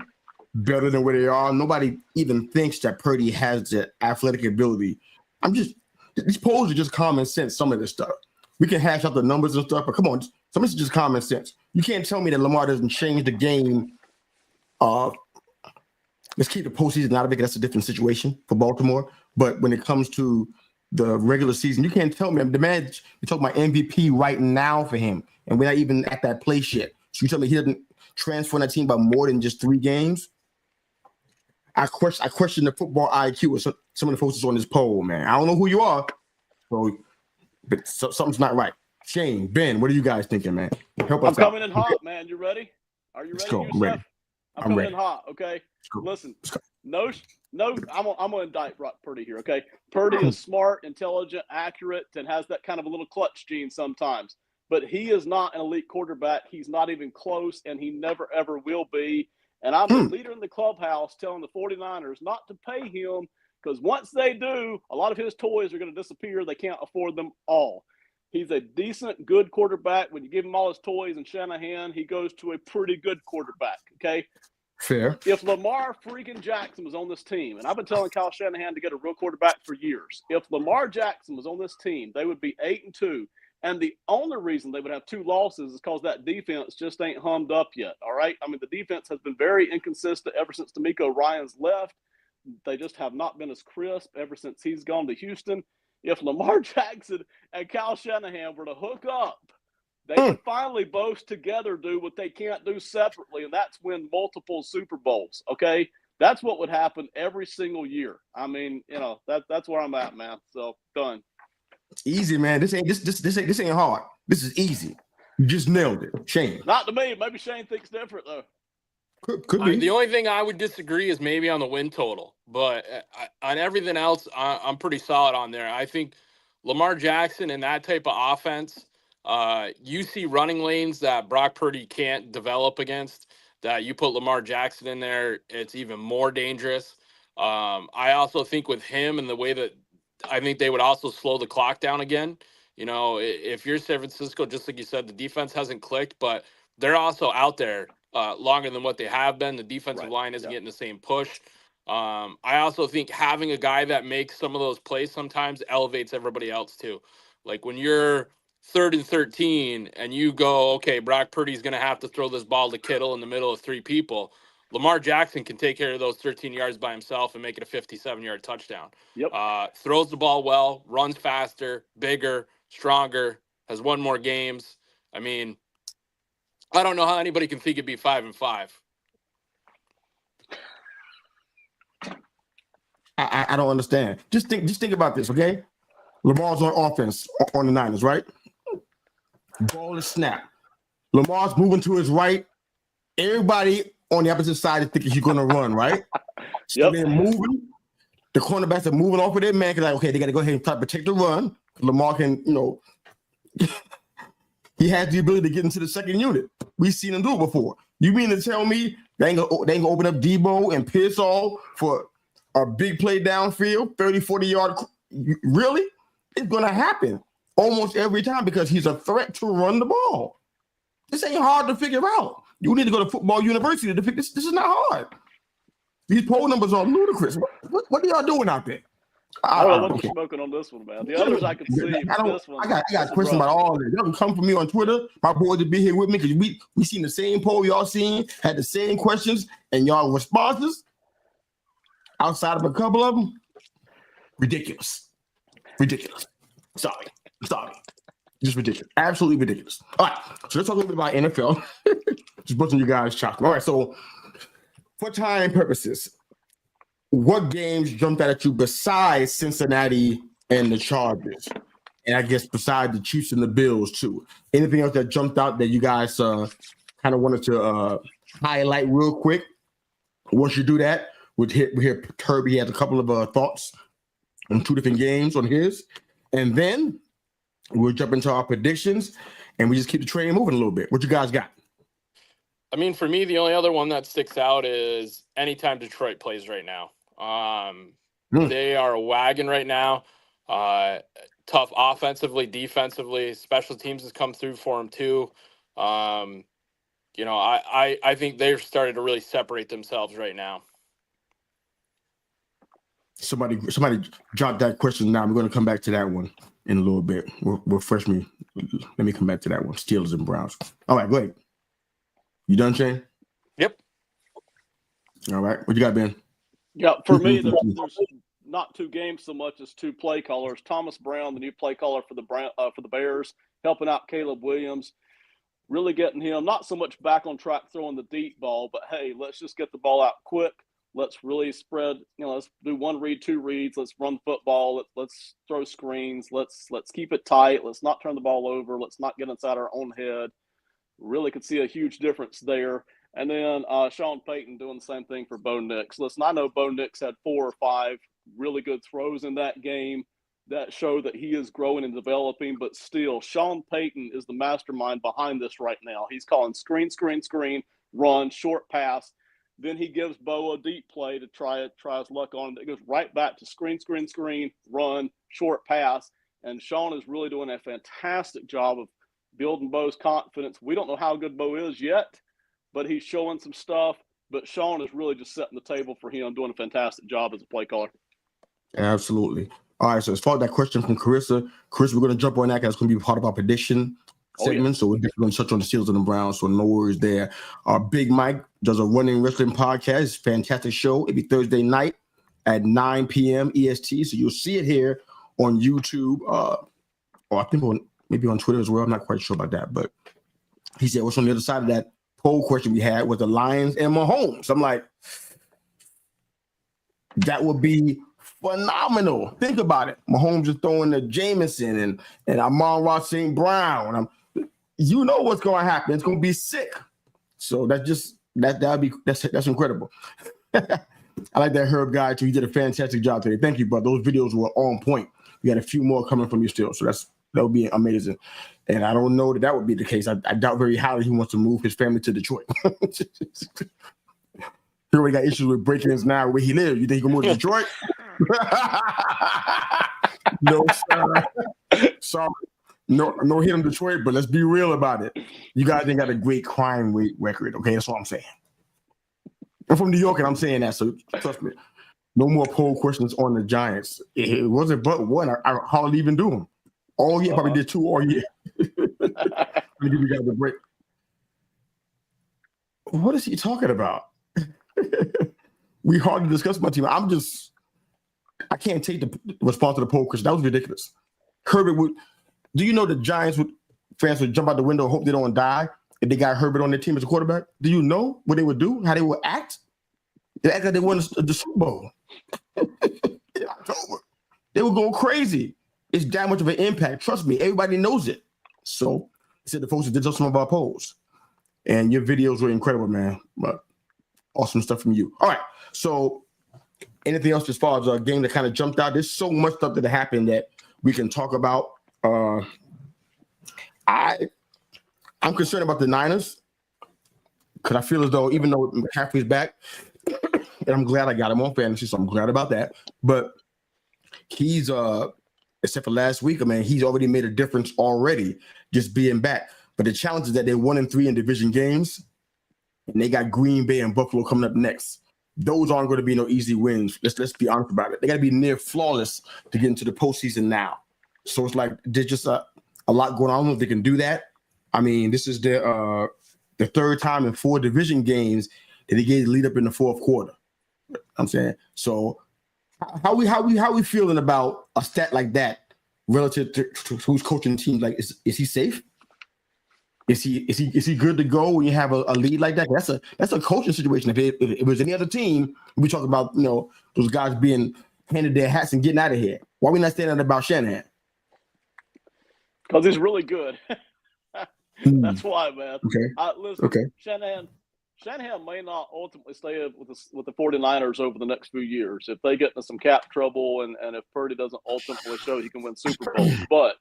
better than where they are. Nobody even thinks that Purdy has the athletic ability. these polls are just common sense. Some of this stuff we can hash out the numbers and stuff, but come on, some of this is just common sense. You can't tell me that Lamar doesn't change the game. Let's keep the postseason out of it. That's a different situation for Baltimore. But when it comes to the regular season, you can't tell me. The man, you're talking about MVP right now for him, and we're not even at that place yet. So you tell me he doesn't transform that team by more than just 3 games? I question the football IQ of some of the folks on this poll, man. I don't know who you are, but something's not right. Shane, Ben, what are you guys thinking, man? Help us I'm coming out. in hot, man. You ready? Are you Let's ready, go. Yusef? I'm ready. I'm coming ready. in hot, okay? Listen, Let's go. no, I'm gonna indict Brock Purdy here, okay? Purdy is smart, intelligent, accurate, and has that kind of a little clutch gene sometimes. But he is not an elite quarterback. He's not even close, and he never ever will be. And I'm the leader in the clubhouse telling the 49ers not to pay him, because once they do, a lot of his toys are going to disappear. They can't afford them all. He's a decent, good quarterback. When you give him all his toys and Shanahan, he goes to a pretty good quarterback, okay? Fair. If Lamar freaking Jackson was on this team, and I've been telling Kyle Shanahan to get a real quarterback for years, if Lamar Jackson was on this team, they would be 8-2. And the only reason they would have 2 losses is because that defense just ain't hummed up yet, all right? I mean, the defense has been very inconsistent ever since D'Amico Ryans left. They just have not been as crisp ever since he's gone to Houston. If Lamar Jackson and Kyle Shanahan were to hook up, they could finally both together do what they can't do separately, and that's win multiple Super Bowls, okay? That's what would happen every single year. I mean, that's where I'm at, man. So, done. Easy, man. This ain't hard. This is easy. You just nailed it. Shane. Not to me. Maybe Shane thinks different, though. Could be. The only thing I would disagree is maybe on the win total, but on everything else, I'm pretty solid on there. I think Lamar Jackson and that type of offense, you see running lanes that Brock Purdy can't develop against, that you put Lamar Jackson in there, it's even more dangerous. I also think with him and the way that I think they would also slow the clock down again. You know, if you're San Francisco, just like you said, the defense hasn't clicked, but they're also out there longer than what they have been. The defensive line isn't getting the same push. I also think having a guy that makes some of those plays sometimes elevates everybody else too. Like when you're 3rd and 13 and you go, okay, Brock Purdy's going to have to throw this ball to Kittle in the middle of 3 people. Lamar Jackson can take care of those 13 yards by himself and make it a 57-yard touchdown. Yep. Throws the ball well, runs faster, bigger, stronger, has won more games. I mean, I don't know how anybody can think it'd be 5-5. I don't understand. Just think about this, okay? Lamar's on offense on the Niners, right? Ball is snap. Lamar's moving to his right. Everybody on the opposite side is thinking he's going to run, right? So they're moving. The cornerbacks are moving off of their man because, like, okay, they got to go ahead and try to protect the run. Lamar can, he has the ability to get into the second unit. We've seen him do it before. You mean to tell me they ain't gonna open up Debo and Pearsall for a big play downfield, 30, 40-yard? Really? It's going to happen almost every time because he's a threat to run the ball. This ain't hard to figure out. You need to go to football university to figure this. This is not hard. These poll numbers are ludicrous. What are y'all doing out there? I don't know what you're smoking on this one, man. The others I can see. I got questions about all of this. Y'all can come for me on Twitter. My boys will be here with me because we seen the same poll y'all seen, had the same questions, and y'all responses outside of a couple of them, ridiculous. Sorry. Just ridiculous. Absolutely ridiculous. All right, so let's talk a little bit about NFL. Just busting you guys' chops. All right, so for time purposes, what games jumped out at you besides Cincinnati and the Chargers? And I guess besides the Chiefs and the Bills, too. Anything else that jumped out that you guys kind of wanted to highlight real quick? Once you do that, we hear Turby. He has a couple of thoughts on 2 different games on his. And then we'll jump into our predictions, and we just keep the train moving a little bit. What you guys got? I mean, for me, the only other one that sticks out is anytime Detroit plays right now. They are a wagon right now. Tough offensively, defensively. Special teams has come through for them too. I think they've started to really separate themselves right now. Somebody dropped that question. Now I'm going to come back to that one in a little bit. Refresh me. Let me come back to that one. Steelers and Browns. All right, go ahead. You done, Shane? Yep. All right. What you got, Ben? Yeah, for me, there's not two games so much as two play callers. Thomas Brown, the new play caller for the Bears, helping out Caleb Williams, really getting him not so much back on track throwing the deep ball, but hey, let's just get the ball out quick. Let's really spread. Let's do one read, two reads. Let's run football. Let's throw screens. Let's keep it tight. Let's not turn the ball over. Let's not get inside our own head. Really could see a huge difference there. And then Sean Payton doing the same thing for Bo Nix. Listen, I know Bo Nix had 4 or 5 really good throws in that game that show that he is growing and developing, but still, Sean Payton is the mastermind behind this right now. He's calling screen, run, short pass. Then he gives Bo a deep play to try his luck on it. It goes right back to screen, run, short pass. And Sean is really doing a fantastic job of building Bo's confidence. We don't know how good Bo is yet, but he's showing some stuff. But Sean is really just setting the table for him, doing a fantastic job as a play caller. Absolutely. All right, so as far as that question from Carissa, we're going to jump on that because it's going to be part of our prediction segment. Yeah. So we're going to touch on the Steelers and the Browns, so no worries there. Big Mike does a running wrestling podcast. It's a fantastic show. It'll be Thursday night at 9 p.m. EST. So you'll see it here on YouTube, or I think maybe on Twitter as well. I'm not quite sure about that. But he said, what's on the other side of that poll question we had was the Lions and Mahomes. I'm like, that would be phenomenal. Think about it. Mahomes is throwing to Jameson and Amon-Ra St. Brown. You know what's going to happen. It's going to be sick. So that's incredible. I like that Herb guy too. He did a fantastic job today. Thank you, bro. Those videos were on point. We got a few more coming from you still. So that would be amazing. And I don't know that would be the case. I doubt very highly he wants to move his family to Detroit. He already got issues with break-ins now where he lives. You think he can move to Detroit? No, sir. Sorry. No hit in Detroit, but let's be real about it. You guys ain't got a great crime rate record, okay? That's all I'm saying. I'm from New York, and I'm saying that, so trust me. No more poll questions on the Giants. It wasn't but one. I hardly even do them. All year, probably did 2 all year. Let me give you guys a break. What is he talking about? We hardly discuss my team. I can't take the response to the poll question. That was ridiculous. Herbert would. Do you know the Giants fans would jump out the window and hope they don't die if they got Herbert on their team as a quarterback? Do you know what they would do? How they would act? They act like they won the Super Bowl in October. They would go crazy. It's that much of an impact. Trust me, everybody knows it. So I said the folks that did some of our polls, and your videos were incredible, man. But awesome stuff from you. All right. So anything else as far as a game that kind of jumped out? There's so much stuff that happened that we can talk about. I'm concerned about the Niners because I feel as though even though McCaffrey's back, and I'm glad I got him on fantasy, so I'm glad about that. But he's except for last week, I mean, he's already made a difference already just being back. But the challenge is that they're 1-3 in division games, and they got Green Bay and Buffalo coming up next. Those aren't going to be no easy wins. Let's be honest about it. They got to be near flawless to get into the postseason now. So it's like there's just a lot going on. I don't know if they can do that. I mean, this is the third time in 4 division games that they get the lead up in the fourth quarter. I'm saying. So how we feeling about a stat like that relative to who's coaching teams? Like, is he safe? Is he good to go when you have a lead like that? That's a coaching situation. If it was any other team, we talk about those guys being handed their hats and getting out of here. Why are we not saying that about Shanahan? Because he's really good. That's why, man. Okay. Listen, okay. Shanahan may not ultimately stay with the 49ers over the next few years if they get into some cap trouble and if Purdy doesn't ultimately show he can win Super Bowls. But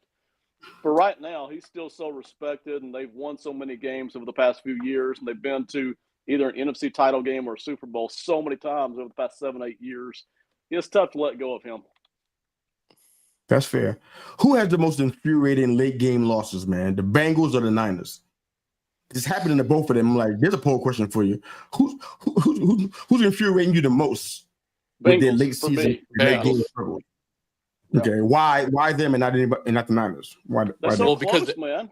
for right now, he's still so respected, and they've won so many games over the past few years, and they've been to either an NFC title game or a Super Bowl so many times over the past 7-8 years. It's tough to let go of him. That's fair. Who has the most infuriating late game losses, man? The Bengals or the Niners? It's happening to both of them. I'm like, there's a poll question for you. Who's infuriating you the most with their Bengals late for season, me. late game Bengals. struggle. Yeah. Okay, why them and not anybody and not the Niners? Why They're them? so Well, because close, man.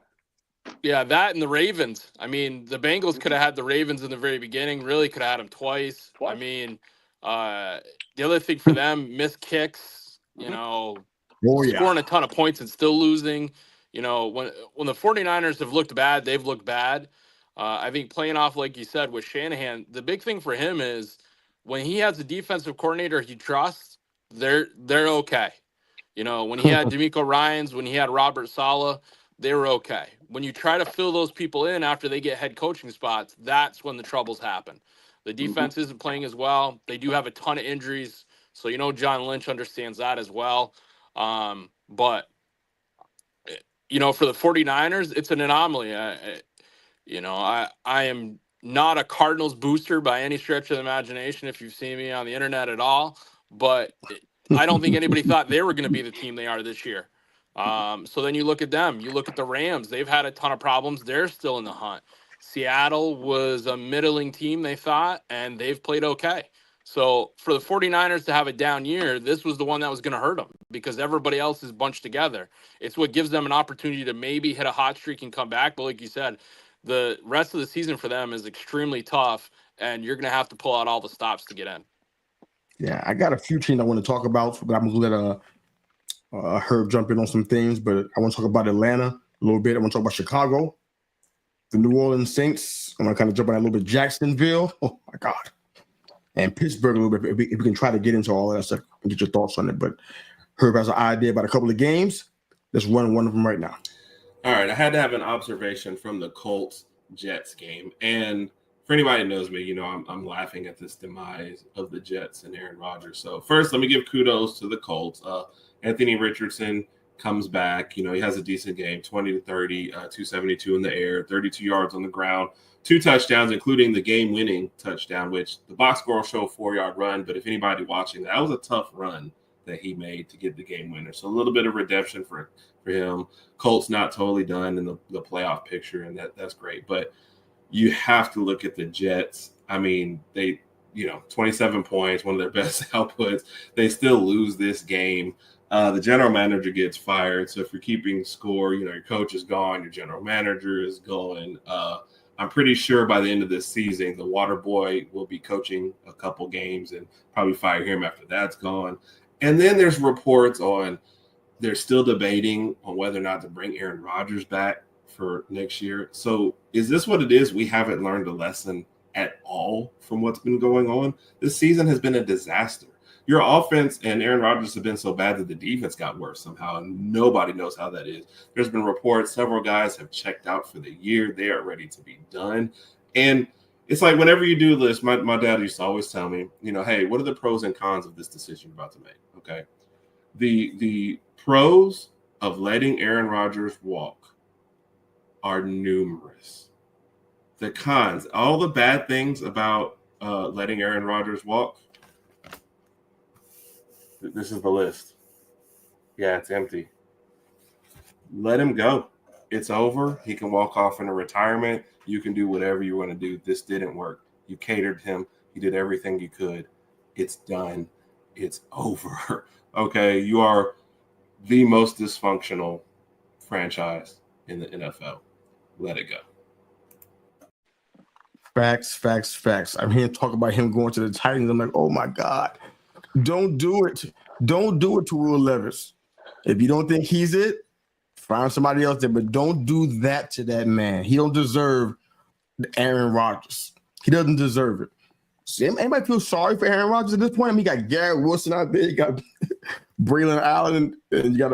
Yeah, that and the Ravens. I mean, the Bengals could have had the Ravens in the very beginning. Really could have had them twice. I Twice. mean, the other thing for them, missed kicks. Mhm. Oh yeah, Scoring a ton of points and still losing. When the 49ers have looked bad, they've looked bad. I think playing off, like you said, with Shanahan, the big thing for him is when he has a defensive coordinator he trusts, they're okay. When he had D'Amico Ryans, when he had Robert Saleh, they were okay. When you try to fill those people in after they get head coaching spots, that's when the troubles happen. The defense isn't playing as well. They do have a ton of injuries. So, John Lynch understands that as well. But for the 49ers, it's an anomaly. I am not a Cardinals booster by any stretch of the imagination if you've seen me on the internet at all, but I don't think anybody thought they were going to be the team they are this year. So then you look at them, you look at the Rams, they've had a ton of problems. They're still in the hunt. Seattle was a middling team, they thought, and they've played okay. So for the 49ers to have a down year, this was the one that was going to hurt them because everybody else is bunched together. It's what gives them an opportunity to maybe hit a hot streak and come back. But like you said, the rest of the season for them is extremely tough, and you're going to have to pull out all the stops to get in. yeah. I got a few teams I want to talk about, but I'm going to let Herb jump in on some things. But I want to talk about Atlanta a little bit. I want to talk about Chicago, the New Orleans Saints. I'm going to kind of jump on a little bit. Jacksonville. Oh my God. And Pittsburgh a little bit. If we can try to get into all of that stuff and get your thoughts on it. But Herb has an idea about a couple of games. Let's run one of them right now. All right, I had to have an observation from the Colts-Jets game. And for anybody who knows me, I'm laughing at this demise of the Jets and Aaron Rodgers. So first, let me give kudos to the Colts. Anthony Richardson comes back. He has a decent game, 20 to 30, 272 in the air, 32 yards on the ground, 2 touchdowns, including the game-winning touchdown, which the box score will show a 4-yard run. But if anybody watching, that was a tough run that he made to get the game winner. So a little bit of redemption for him. Colts not totally done in the playoff picture, and that's great. But you have to look at the Jets. I mean, they, 27 points, one of their best outputs. They still lose this game. The general manager gets fired. So if you're keeping score, your coach is gone, your general manager is going. I'm pretty sure by the end of this season, the water boy will be coaching a couple games and probably fire him after that's gone. And then there's reports on they're still debating on whether or not to bring Aaron Rodgers back for next year. So is this what it is? We haven't learned a lesson at all from what's been going on. This season has been a disaster. Your offense and Aaron Rodgers have been so bad that the defense got worse somehow, and nobody knows how that is. There's been reports several guys have checked out for the year. They are ready to be done. And it's like whenever you do this, my dad used to always tell me, hey, what are the pros and cons of this decision you're about to make? Okay. The pros of letting Aaron Rodgers walk are numerous. The cons, all the bad things about letting Aaron Rodgers walk, this is the list. Yeah, it's empty. Let him go. It's over. He can walk off into retirement. You can do whatever you want to do. This didn't work. You catered him. You did everything you could. It's done. It's over. Okay, you are the most dysfunctional franchise in the NFL. Let it go. Facts. I'm hearing talk about him going to the Titans. I'm like, oh my God. Don't do it. Don't do it to Will Levis. If you don't think he's it, find somebody else there. But don't do that to that man. He don't deserve Aaron Rodgers. He doesn't deserve it. So anybody feel sorry for Aaron Rodgers at this point? I mean, you got Garrett Wilson out there. You got Braylon Allen, and you got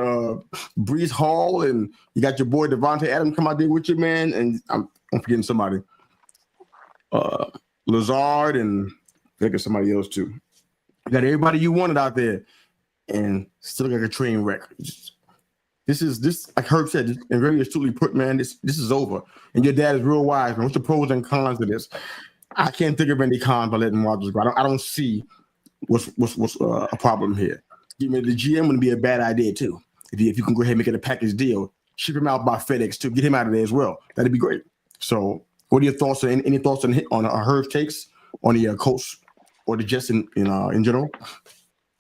Breece Hall, and you got your boy Devontae Adams come out there with you, man. And I'm forgetting somebody. Lazard, and I think of somebody else too. You got everybody you wanted out there, and still got a train wreck. This like Herb said, and very astutely put, man. This is over. And your dad is real wise, man. What's the pros and cons of this? I can't think of any cons by letting Rodgers go. I don't see what's a problem here. Give me the GM would be a bad idea too. If you can go ahead and make it a package deal, ship him out by FedEx too. Get him out of there as well. That'd be great. So, what are your thoughts? Any thoughts on Herb's takes on the Colts or the Jets in general?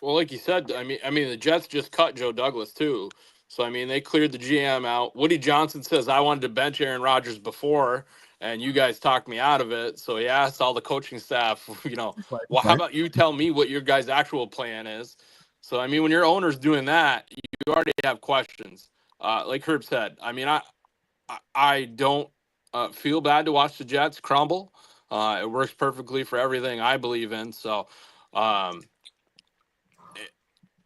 Well, like you said, I mean, the Jets just cut Joe Douglas too. So I mean, they cleared the GM out. Woody Johnson says I wanted to bench Aaron Rodgers before, and you guys talked me out of it. So he asked all the coaching staff, well, how Right. about you tell me what your guys' actual plan is? So I mean, when your owner's doing that, you already have questions. Like Herb said, I mean, I don't feel bad to watch the Jets crumble. It works perfectly for everything I believe in. So.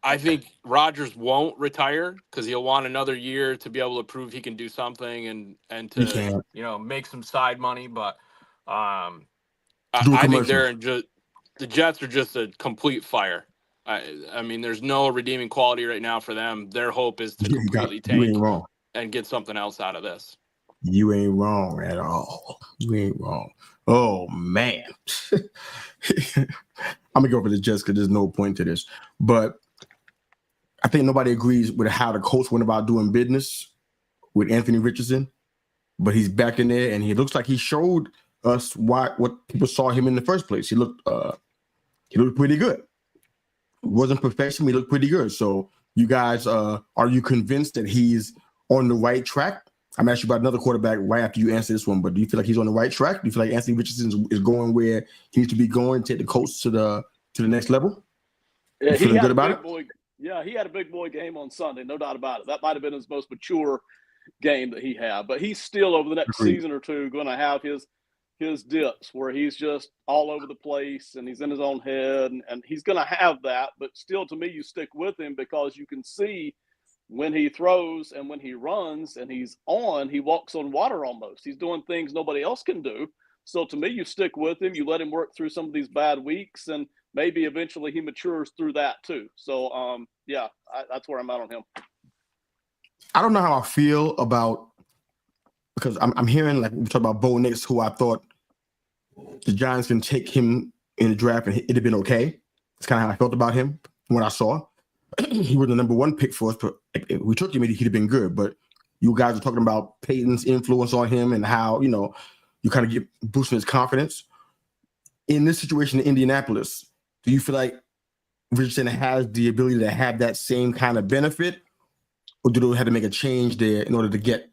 I think Rodgers won't retire because he'll want another year to be able to prove he can do something and He to can't make some side money. But do a I think commercial. the Jets are just a complete fire. I mean, there's no redeeming quality right now for them. Their hope is to completely You ain't tank wrong. and get something else out of this. You ain't wrong at all. You ain't wrong. Oh man. I'm gonna go for the Jets because there's no point to this. But I think nobody agrees with how the Colts went about doing business with Anthony Richardson. But he's back in there, and he looks like he showed us what people saw him in the first place. He looked pretty good. It wasn't perfection, but he looked pretty good. So you guys, are you convinced that he's on the right track? I'm asking you about another quarterback right after you answer this one, but do you feel like he's on the right track? Do you feel like Anthony Richardson is going where he needs to be going, take the Colts to the next level? Yeah, You feeling good about it? He had a big boy game on Sunday, no doubt about it. That might have been his most mature game that he had, but he's still over the next Agreed. season or two going to have his dips where he's just all over the place and he's in his own head, and he's going to have that. But still, to me, you stick with him because you can see when he throws and when he runs and he walks on water almost. He's doing things nobody else can do. So to me, you stick with him, you let him work through some of these bad weeks, and maybe eventually he matures through that too. So that's where I'm at on him. I don't know how I feel about, because I'm hearing, like we talk about Bo Nix, who I thought the Giants can take him in the draft and it'd have been okay. It's kind of how I felt about him from what I saw. He was the number one pick for us, but if we took him, he'd have been good. But you guys are talking about Peyton's influence on him and how, you kind of get boosting his confidence. In this situation in Indianapolis, do you feel like Richardson has the ability to have that same kind of benefit? Or do they have to make a change there in order to get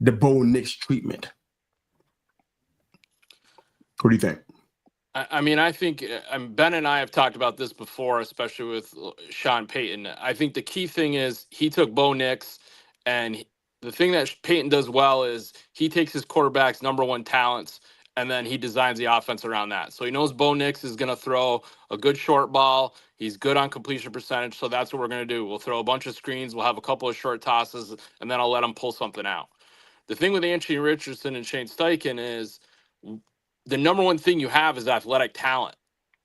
the Bo Nix treatment? What do you think? I mean, I think Ben and I have talked about this before, especially with Sean Payton. I think the key thing is he took Bo Nix, and the thing that Payton does well is he takes his quarterback's number one talents, and then he designs the offense around that. So he knows Bo Nix is going to throw a good short ball. He's good on completion percentage, so that's what we're going to do. We'll throw a bunch of screens. We'll have a couple of short tosses, and then I'll let him pull something out. The thing with Anthony Richardson and Shane Steichen is the number one thing you have is athletic talent.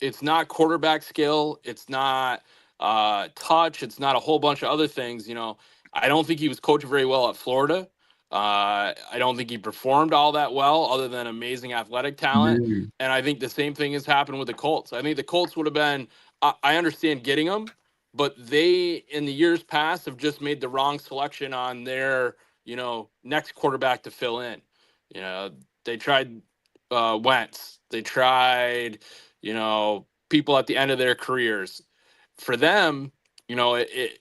It's not quarterback skill. It's not touch. It's not a whole bunch of other things. I don't think he was coached very well at Florida. I don't think he performed all that well other than amazing athletic talent. Yeah. And I think the same thing has happened with the Colts. I think the Colts would have been, I understand getting him, but they, in the years past, have just made the wrong selection on their, next quarterback to fill in. They tried Wentz. They tried, people at the end of their careers. For them, it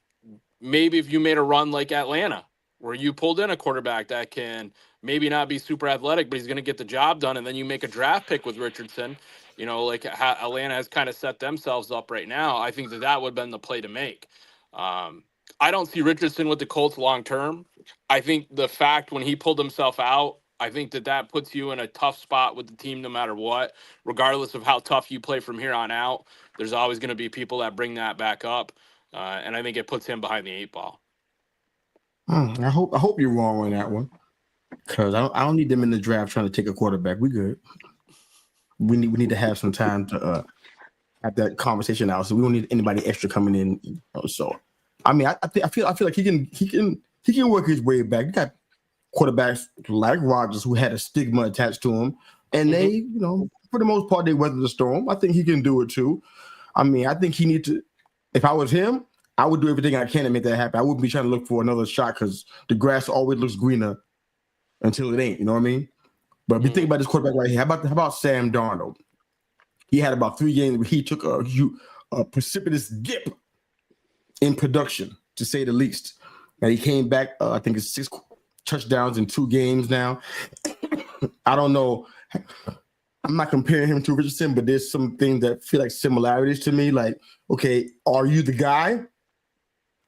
maybe if you made a run like Atlanta, where you pulled in a quarterback that can maybe not be super athletic, but he's going to get the job done, and then you make a draft pick with Richardson, like how Atlanta has kind of set themselves up right now, I think that would have been the play to make. I don't see Richardson with the Colts long term. I think the fact when he pulled himself out, I think that puts you in a tough spot with the team no matter what, regardless of how tough you play from here on out. There's always going to be people that bring that back up, and I think it puts him behind the eight ball. I hope you're wrong on that one, because I don't need them in the draft trying to take a quarterback. We good. We need to have some time to have that conversation out. So we don't need anybody extra coming in. So I mean, I feel like he can work his way back. You got quarterbacks like Rodgers who had a stigma attached to him, and they, for the most part, they weathered the storm. I think he can do it too. I mean, I think he need to. If I was him, I would do everything I can to make that happen. I wouldn't be trying to look for another shot because the grass always looks greener until it ain't. You know what I mean? But if you think about this quarterback right here, how about Sam Darnold? he had about 3 games where he took a precipitous dip in production, to say the least. And he came back, I think it's 6 touchdowns in 2 games now. I don't know. I'm not comparing him to Richardson, but there's some things that feel like similarities to me. Like, okay, are you the guy?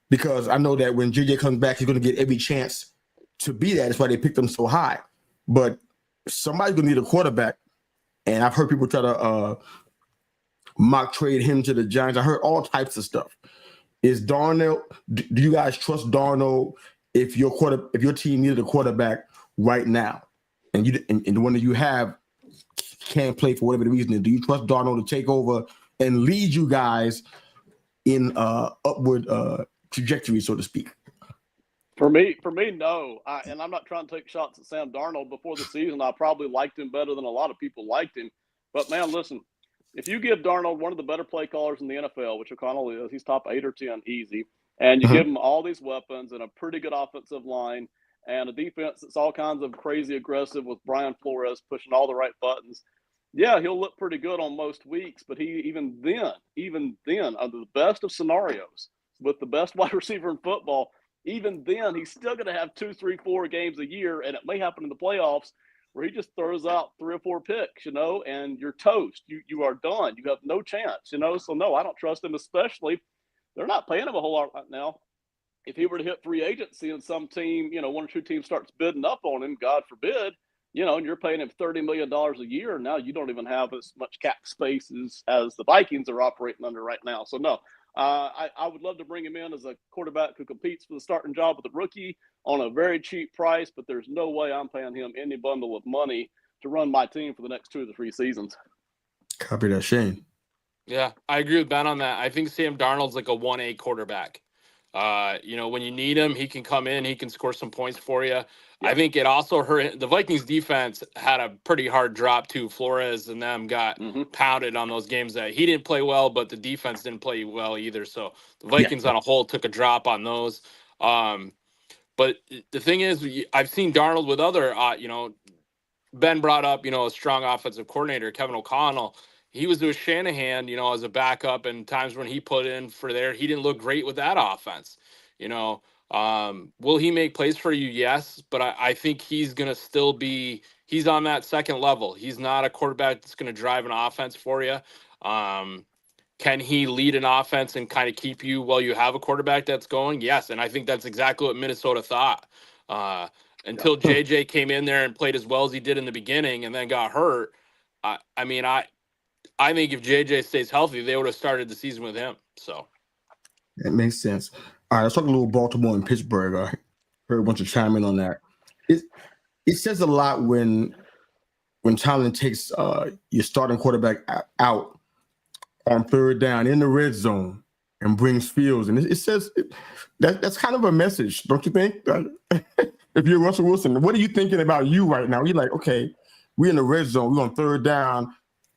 Because I know that when JJ comes back, he's going to get every chance to be that. That's why they picked him so high. But somebody's going to need a quarterback. And I've heard people try to mock trade him to the Giants. I heard all types of stuff. Is Darnold? Do you guys trust Darnold if your team needed a quarterback right now, and the one that you have can't play for whatever the reason is? Do you trust Darnold to take over and lead you guys in upward trajectory, so to speak? For me, no. And I'm not trying to take shots at Sam Darnold. Before the season, I probably liked him better than a lot of people liked him. But man, listen, if you give Darnold one of the better play callers in the NFL, which O'Connell is, he's top 8 or 10 easy, and you give him all these weapons and a pretty good offensive line and a defense that's all kinds of crazy aggressive with Brian Flores pushing all the right buttons, yeah, he'll look pretty good on most weeks. But even then, under the best of scenarios, with the best wide receiver in football, even then, he's still going to have 2, 3, 4 games a year, and it may happen in the playoffs where he just throws out 3 or 4 picks, and you're toast. You are done. You have no chance, So, no, I don't trust him, especially they're not paying him a whole lot right now. If he were to hit free agency and some team, 1 or 2 teams starts bidding up on him, God forbid, and you're paying him $30 million a year, and now you don't even have as much cap space as the Vikings are operating under right now. So, no. I would love to bring him in as a quarterback who competes for the starting job with a rookie on a very cheap price, but there's no way I'm paying him any bundle of money to run my team for the next 2 to 3 seasons. Copy that, Shane. Yeah, I agree with Ben on that. I think Sam Darnold's like a 1A quarterback. When you need him, he can come in, he can score some points for you. Yeah. I think it also hurt. The Vikings defense had a pretty hard drop too. Flores and them got pounded on those games that he didn't play well, but the defense didn't play well either. So the Vikings on a whole took a drop on those. But the thing is, I've seen Darnold with other, Ben brought up, a strong offensive coordinator, Kevin O'Connell. He was with Shanahan, as a backup, and times when he put in for there, he didn't look great with that offense. Will he make plays for you? Yes, but I think he's going to still he's on that second level. He's not a quarterback that's going to drive an offense for you. Can he lead an offense and kind of keep you while you have a quarterback that's going? Yes, and I think that's exactly what Minnesota thought. Until JJ came in there and played as well as he did in the beginning and then got hurt. I think if JJ stays healthy, they would have started the season with him. So that makes sense. All right, let's talk a little Baltimore and Pittsburgh. I heard a bunch of chime in on that. It says a lot when Tomlin takes your starting quarterback out on 3rd down in the red zone and brings Fields, and it says that's kind of a message, don't you think? If you're Russell Wilson, what are you thinking about you right now? You're like, okay, we're in the red zone, we're on 3rd down.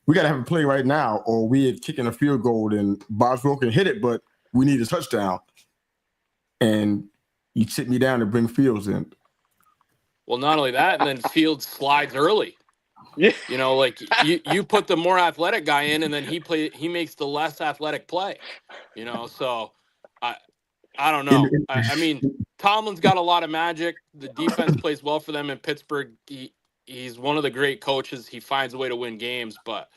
We got to have a play right now, or we're kicking a field goal and Boswell can hit it, but we need a touchdown. And you sit me down to bring Fields in. Well, not only that, and then Fields slides early. Yeah. You put the more athletic guy in, and then he makes the less athletic play. So I don't know. I mean, Tomlin's got a lot of magic. The defense plays well for them in Pittsburgh. He's one of the great coaches. He finds a way to win games, but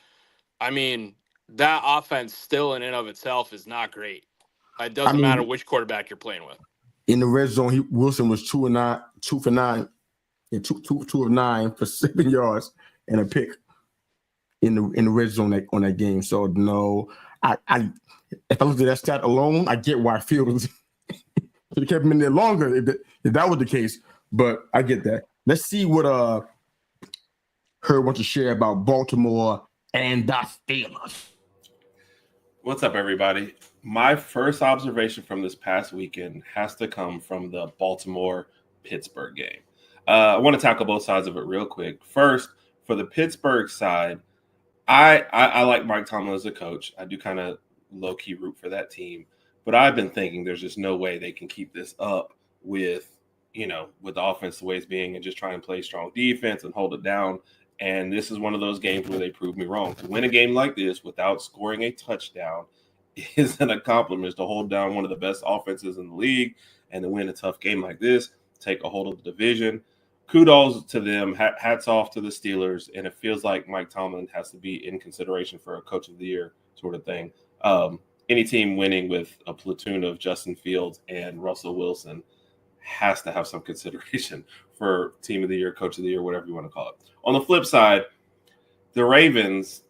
I mean, that offense still in and of itself is not great. It doesn't matter which quarterback you're playing with. In the red zone, Wilson was 2 for 9, and 2 of 9 for 7 yards and a pick in the red zone on that game. So no, I if I look at that stat alone, I get why Fields should have kept him in there longer if that was the case. But I get that. Let's see what Herb wants to share about Baltimore and the Steelers. What's up, everybody? My first observation from this past weekend has to come from the Baltimore-Pittsburgh game. I want to tackle both sides of it real quick. First, for the Pittsburgh side, I like Mike Tomlin as a coach. I do kind of low-key root for that team. But I've been thinking there's just no way they can keep this up with the offense the way it's being and just try and play strong defense and hold it down And this is one of those games where they proved me wrong. To win a game like this without scoring a touchdown is an accomplishment. To hold down one of the best offenses in the league and to win a tough game like this, take a hold of the division. Kudos to them. Hats off to the Steelers. And it feels like Mike Tomlin has to be in consideration for a coach of the year sort of thing. Any team winning with a platoon of Justin Fields and Russell Wilson has to have some consideration for team of the year, coach of the year, whatever you want to call it. On the flip side, the Ravens,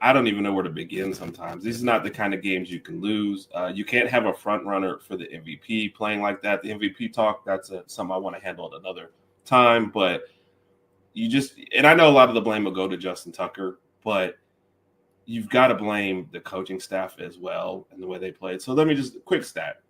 I don't even know where to begin sometimes. These are not the kind of games you can lose. You can't have a front runner for the MVP playing like that. The MVP talk, that's something I want to handle at another time. But you just – and I know a lot of the blame will go to Justin Tucker, but you've got to blame the coaching staff as well and the way they played. So let me just – quick stat.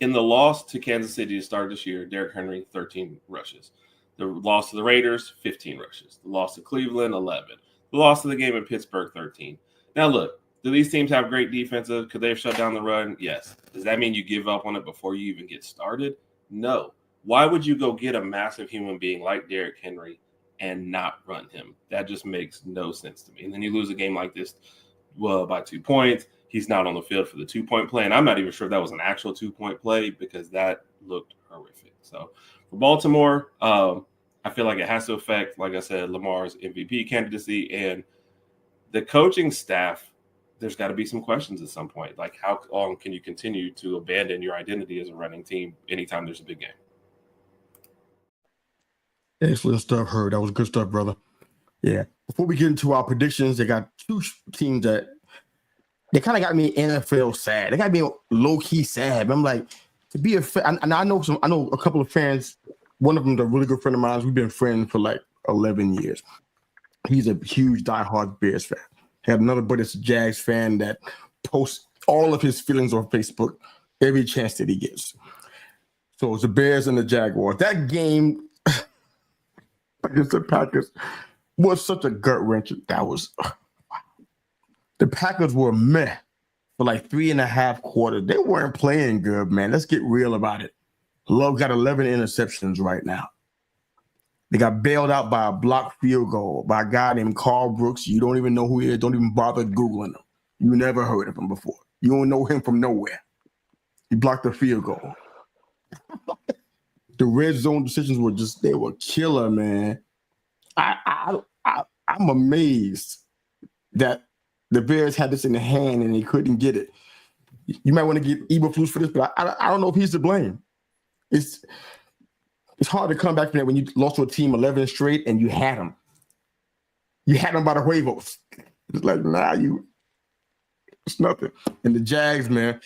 In the loss to Kansas City to start this year, Derrick Henry, 13 rushes. The loss to the Raiders, 15 rushes. The loss to Cleveland, 11. The loss to the game in Pittsburgh, 13. Now, look, do these teams have great defensive? Could they have shut down the run? Yes. Does that mean you give up on it before you even get started? No. Why would you go get a massive human being like Derrick Henry and not run him? That just makes no sense to me. And then you lose a game like this by 2 points. He's not on the field for the 2-point play. And I'm not even sure if that was an actual 2-point play because that looked horrific. So for Baltimore, I feel like it has to affect, like I said, Lamar's MVP candidacy. And the coaching staff, there's got to be some questions at some point. Like, how long can you continue to abandon your identity as a running team anytime there's a big game? Excellent stuff, Herb. That was good stuff, brother. Yeah. Before we get into our predictions, they got two teams that they kind of got me NFL sad. They got me low key sad. I'm like, to be a fan, and I know a couple of fans. One of them is a really good friend of mine. We've been friends for like 11 years. He's a huge diehard Bears fan. Had another buddy that's a Jags fan that posts all of his feelings on Facebook every chance that he gets. So it's the Bears and the Jaguars. That game against the Packers was such a gut wrencher. That was the Packers were meh for like 3.5 quarters. They weren't playing good, man. Let's get real about it. Love got 11 interceptions right now. They got bailed out by a blocked field goal by a guy named Carl Brooks. You don't even know who he is. Don't even bother Googling him. You never heard of him before. You don't know him from nowhere. He blocked the field goal. The red zone decisions were they were killer, man. I'm amazed that the Bears had this in the hand and they couldn't get it. You might want to get Eberflus for this, but I don't know if he's to blame. It's hard to come back from that when you lost to a team 11 straight and you had them. You had them by the huevos. It's like, it's nothing. And the Jags, man,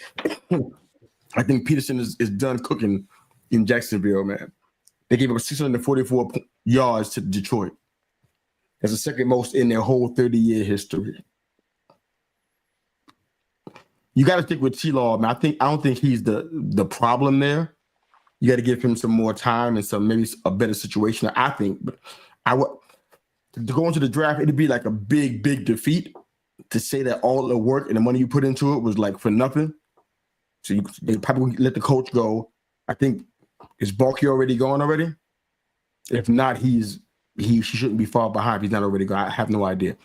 I think Peterson is done cooking in Jacksonville, man. They gave up 644 yards to Detroit. That's the second most in their whole 30-year history. You got to stick with T-Law, man. I don't think he's the problem there. You got to give him some more time and maybe a better situation. I think, but to go into the draft, it'd be like a big, big defeat to say that all the work and the money you put into it was like for nothing. So they probably let the coach go. I think is Balky already gone already? If not, he shouldn't be far behind. If he's not already gone. I have no idea.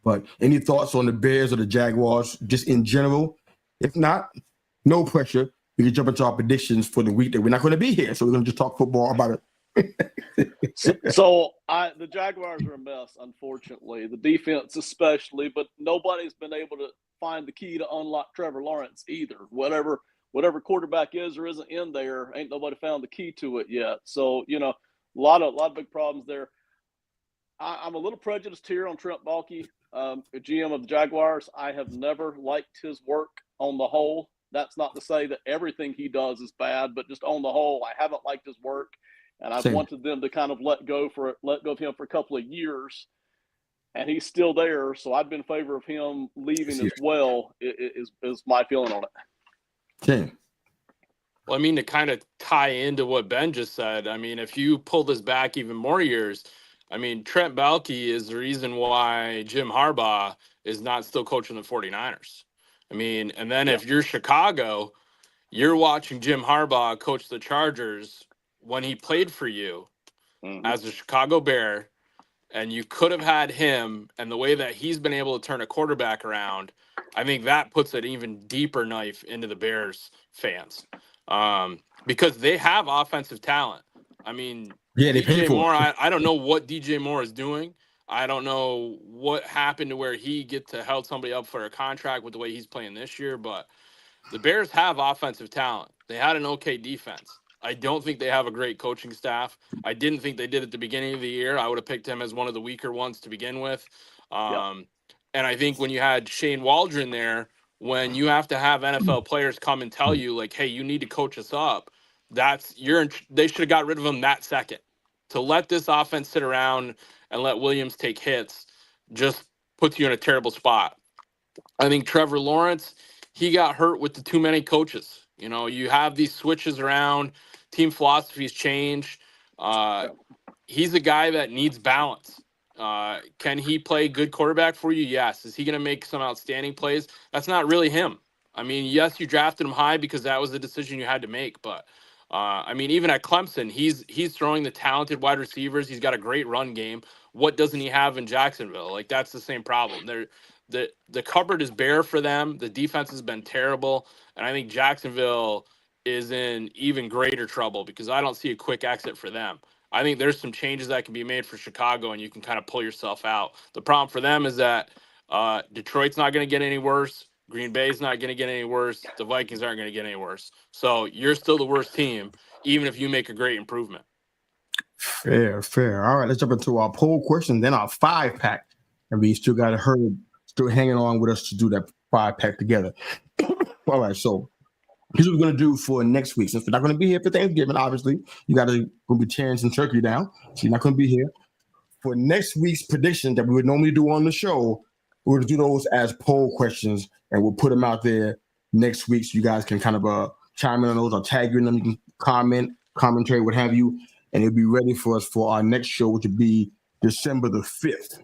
But any thoughts on the Bears or the Jaguars, just in general? If not, no pressure. We can jump into our predictions for the week that we're not going to be here. So we're going to just talk football about it. So the Jaguars are a mess, unfortunately. The defense especially, but nobody's been able to find the key to unlock Trevor Lawrence either. Whatever quarterback is or isn't in there, ain't nobody found the key to it yet. So, a lot of big problems there. I'm a little prejudiced here on Trent Baalke, GM of the Jaguars. I have never liked his work on the whole. That's not to say that everything he does is bad, but just on the whole, I haven't liked his work, and I've wanted them to kind of let go of him for a couple of years, and he's still there. So I'd been in favor of him leaving as well. Is my feeling on it. Okay. Well, I mean, to kind of tie into what Ben just said, I mean, if you pull this back even more years, I mean, Trent Baalke is the reason why Jim Harbaugh is not still coaching the 49ers. I mean, and then if you're Chicago, you're watching Jim Harbaugh coach the Chargers when he played for you. as a Chicago Bear, and you could have had him, and the way that he's been able to turn a quarterback around, I think that puts an even deeper knife into the Bears fans, because they have offensive talent. I mean, Yeah, they pay DJ for Moore, it. I don't know what DJ Moore is doing. I don't know what happened to where he held somebody up for a contract with the way he's playing this year, but the Bears have offensive talent. They had an okay defense. I don't think they have a great coaching staff. I didn't think they did at the beginning of the year. I would have picked him as one of the weaker ones to begin with. And I think when you had Shane Waldron there, when you have to have NFL players come and tell you, like, hey, you need to coach us up, they should have got rid of him that second. To let this offense sit around and let Williams take hits just puts you in a terrible spot. I think Trevor Lawrence, he got hurt with the too many coaches. You have these switches around, team philosophies change. He's a guy that needs balance. Can he play good quarterback for you? Yes. Is he going to make some outstanding plays? That's not really him. I mean, yes, you drafted him high because that was the decision you had to make. But I mean, even at Clemson, he's throwing the talented wide receivers. He's got a great run game. What doesn't he have in Jacksonville? Like, that's the same problem. The cupboard is bare for them. The defense has been terrible, and I think Jacksonville is in even greater trouble because I don't see a quick exit for them. I think there's some changes that can be made for Chicago, and you can kind of pull yourself out. The problem for them is that Detroit's not going to get any worse. Green Bay's not going to get any worse. The Vikings aren't going to get any worse. So you're still the worst team, even if you make a great improvement. Fair. All right, let's jump into our poll question, then our 5-pack. And we still got Herb still hanging on with us to do that 5-pack together. All right, so here's what we're going to do for next week. Since we're not going to be here for Thanksgiving, obviously, you got to be tearing some turkey down. So you're not going to be here. For next week's prediction that we would normally do on the show, we're going to do those as poll questions, and we'll put them out there next week so you guys can kind of chime in on those or tag you in them. You can comment, commentary, what have you, and it'll be ready for us for our next show, which will be December the 5th.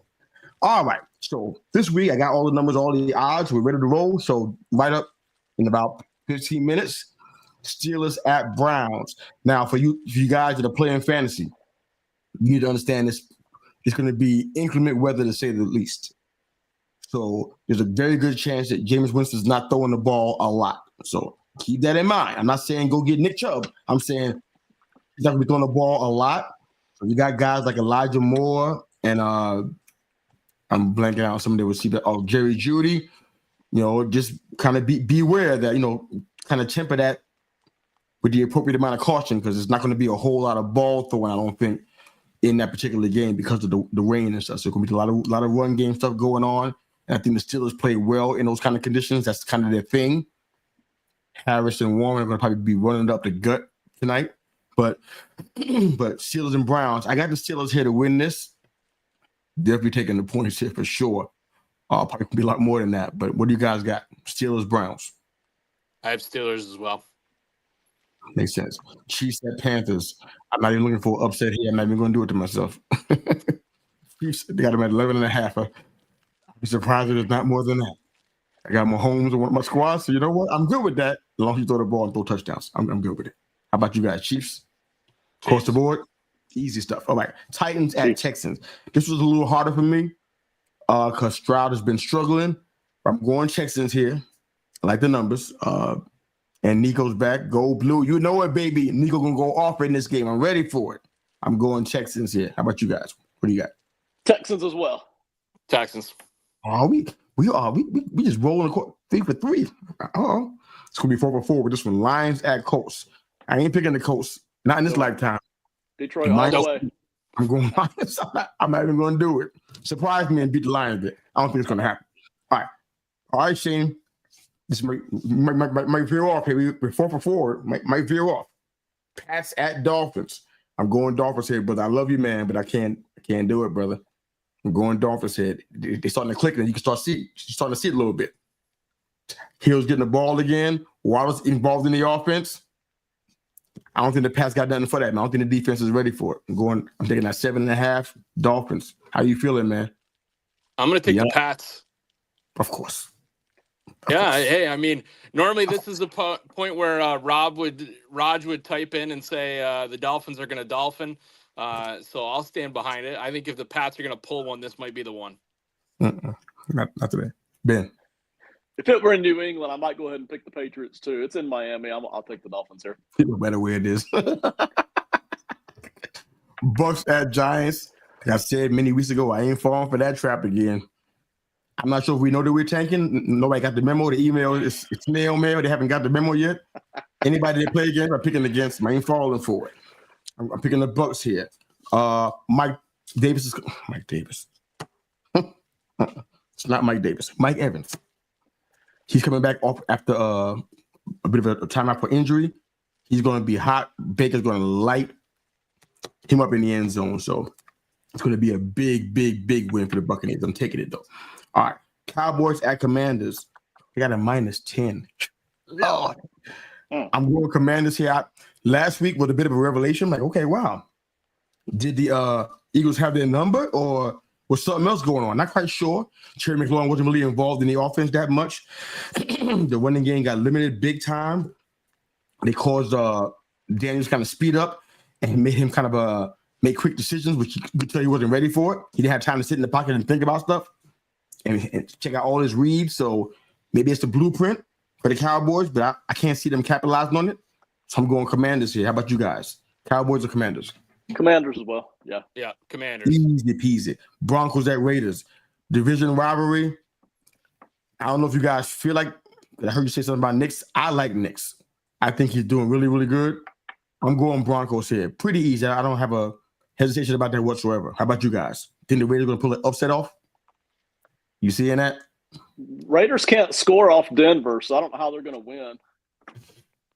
All right, so this week I got all the numbers, all the odds. We're ready to roll. So right up in about 15 minutes, Steelers at Browns. Now, for you guys that are playing fantasy, you need to understand this. It's going to be inclement weather, to say the least. So there's a very good chance that Jameis Winston's not throwing the ball a lot. So keep that in mind. I'm not saying go get Nick Chubb. I'm saying he's not going to be throwing the ball a lot. So you got guys like Elijah Moore and I'm blanking out on some of the receivers. Oh, Jerry Jeudy. Just kind of beware that, kind of temper that with the appropriate amount of caution because it's not going to be a whole lot of ball throwing, I don't think, in that particular game because of the rain and stuff. So it's going to be a lot of run game stuff going on. And I think the Steelers play well in those kind of conditions. That's kind of their thing. Harris and Warren are going to probably be running up the gut tonight. But Steelers and Browns, I got the Steelers here to win this. Definitely taking the points here for sure. Probably could be a lot more than that. But what do you guys got? Steelers, Browns. I have Steelers as well. Makes sense. Chiefs at Panthers. I'm not even looking for an upset here. I'm not even going to do it to myself. Chiefs, they got them at 11.5. I'd be surprised if it's not more than that. I got Mahomes in one of my squads, so you know what? I'm good with that. As long as you throw the ball and throw touchdowns, I'm good with it. How about you guys? Chiefs? Across the board? Easy stuff. All right. Titans at Texans. This was a little harder for me because Stroud has been struggling. I'm going Texans here. I like the numbers. And Nico's back. Go blue. You know it, baby. Nico going to go off in this game. I'm ready for it. I'm going Texans here. How about you guys? What do you got? Texans as well. Texans. Oh, we just rolling 3 for 3. Oh, it's gonna be 4 for 4 with this one. Lions at Colts. I ain't picking the Colts. Not in this lifetime. Detroit all the way. I'm going Lions. I'm not even gonna do it. Surprise me and beat the Lions a bit. I don't think it's gonna happen. All right, Shane. This might veer off here. We're 4 for 4. Might veer off. Pats at Dolphins. I'm going Dolphins here, brother. I love you, man, but I can't do it, brother. I'm going Dolphins here. They're starting to click, and you can starting to see it a little bit. Hill's getting the ball again. Wallace involved in the offense. I don't think the Pats got nothing for that, man. I don't think the defense is ready for it. I'm taking that 7.5 Dolphins. How you feeling, man? I'm going to take the Pats. Of course. Hey, I mean, normally this is the point where Raj would type in and say the Dolphins are going to dolphin. So I'll stand behind it. I think if the Pats are going to pull one, this might be the one. Not today. Ben. If it were in New England, I might go ahead and pick the Patriots too. It's in Miami. I'll take the Dolphins here. People better where it is. Bucks at Giants. Like I said many weeks ago, I ain't falling for that trap again. I'm not sure if we know that we're tanking. Nobody got the memo. The email is snail mail. They haven't got the memo yet. Anybody that play against, I'm picking against them. I ain't falling for it. I'm picking the Bucks here. Mike Davis. It's not Mike Davis. Mike Evans. He's coming back off after a bit of a timeout for injury. He's going to be hot. Baker's going to light him up in the end zone. So it's going to be a big, big, big win for the Buccaneers. I'm taking it, though. All right. Cowboys at Commanders. They got a -10. Lord. I'm going Commanders here. Last week was a bit of a revelation. I'm like, okay, wow. Did the Eagles have their number or was something else going on? Not quite sure. Terry McLaurin wasn't really involved in the offense that much. The running game got limited big time. They caused Daniels kind of speed up and made him kind of make quick decisions, which you could tell he wasn't ready for it. He didn't have time to sit in the pocket and think about stuff and check out all his reads. So maybe it's the blueprint for the Cowboys, but I can't see them capitalizing on it. So I'm going Commanders here. How about you guys? Cowboys or Commanders? Commanders as well. Yeah. Yeah, Commanders. Easy peasy. Broncos at Raiders. Division rivalry. I don't know if you guys feel like, I heard you say something about Knicks. I like Knicks. I think he's doing really, really good. I'm going Broncos here. Pretty easy. I don't have a hesitation about that whatsoever. How about you guys? Think the Raiders going to pull an upset off? You seeing that? Raiders can't score off Denver, so I don't know how they're going to win.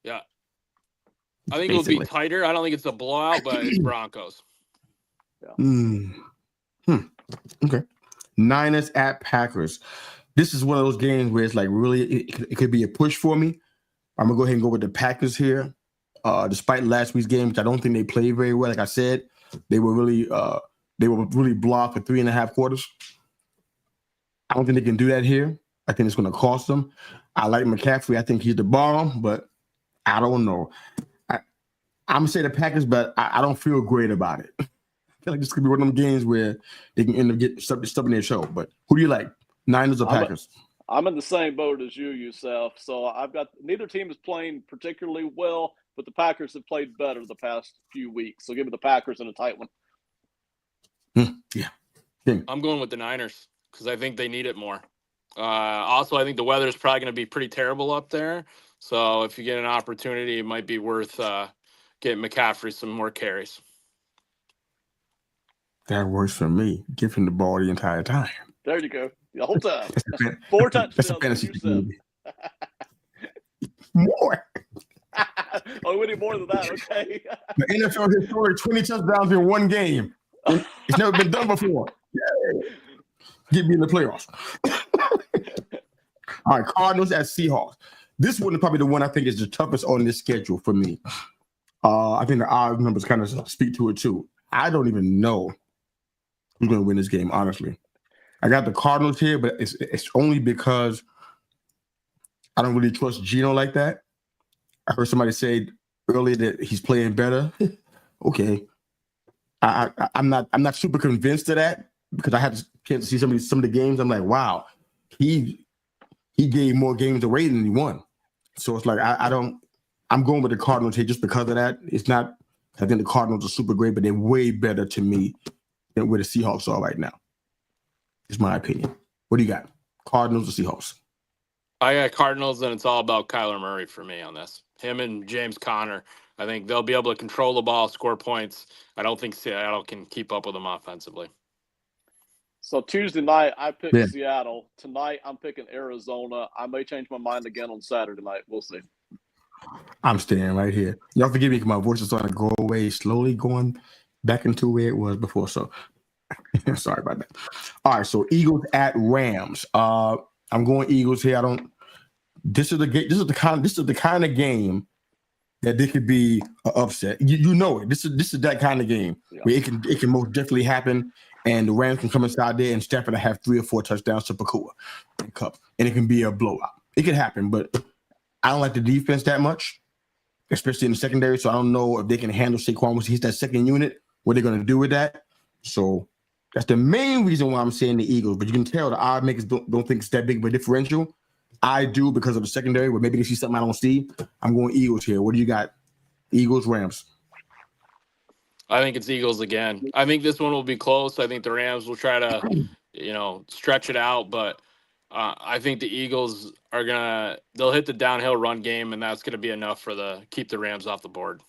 Yeah. I think it'll be tighter. I don't think it's a blowout, but it's Broncos. Yeah. Okay. Niners at Packers. This is one of those games where it's like really, it could be a push for me. I'm going to go ahead and go with the Packers here. Despite last week's game, which I don't think they played very well. Like I said, they were really blocked for 3.5 quarters. I don't think they can do that here. I think it's going to cost them. I like McCaffrey. I think he's the bomb, but I don't know. I'm going to say the Packers, but I don't feel great about it. I feel like this could be one of them games where they can end up getting stuff in their show. But who do you like, Niners or Packers? I'm in the same boat as you, Youssef. So I've got neither team is playing particularly well, but the Packers have played better the past few weeks. So give me the Packers in a tight one. Yeah. I'm going with the Niners because I think they need it more. Also, I think the weather is probably going to be pretty terrible up there. So if you get an opportunity, it might be worth getting McCaffrey some more carries. That works for me. Give him the ball the entire time. There you go. The whole time. 4 touchdowns. That's a fantasy team. More. Oh, we need more than that. Okay. The NFL historic 20 touchdowns in one game. It's never been done before. Yeah. Get me in the playoffs. All right, Cardinals at Seahawks. This one is probably the one I think is the toughest on this schedule for me. I think the odds numbers kind of speak to it too. I don't even know who's going to win this game, honestly. I got the Cardinals here, but it's only because I don't really trust Geno like that. I heard somebody say earlier that he's playing better. Okay. I'm not super convinced of that because I had a chance to see some of the games. I'm like, wow, he gave more games away than he won. So it's like I'm going with the Cardinals here just because of that. It's not, I think the Cardinals are super great, but they're way better to me than where the Seahawks are right now. It's my opinion. What do you got? Cardinals or Seahawks? I got Cardinals, and it's all about Kyler Murray for me on this. Him and James Conner. I think they'll be able to control the ball, score points. I don't think Seattle can keep up with them offensively. So Tuesday night, I picked Seattle. Tonight, I'm picking Arizona. I may change my mind again on Saturday night. We'll see. I'm staying right here. Y'all forgive me because my voice is starting to go away, slowly going back into where it was before. So sorry about that. All right, so Eagles at Rams. I'm going Eagles here. This is the kind of game that this could be an upset. You know it. This is that kind of game where it can most definitely happen, and the Rams can come inside there and Stafford will have 3 or 4 touchdowns to Pakua and Cup, and it can be a blowout. It could happen, but I don't like the defense that much, especially in the secondary. So I don't know if they can handle Saquon once he's that second unit. what they're going to do with that. So that's the main reason why I'm saying the Eagles. But you can tell the odd makers don't think it's that big of a differential. I do because of the secondary, but maybe they see something I don't see. I'm going Eagles here. What do you got? Eagles, Rams. I think it's Eagles again. I think this one will be close. I think the Rams will try to, stretch it out, but I think the Eagles they'll hit the downhill run game, and that's gonna be enough keep the Rams off the board.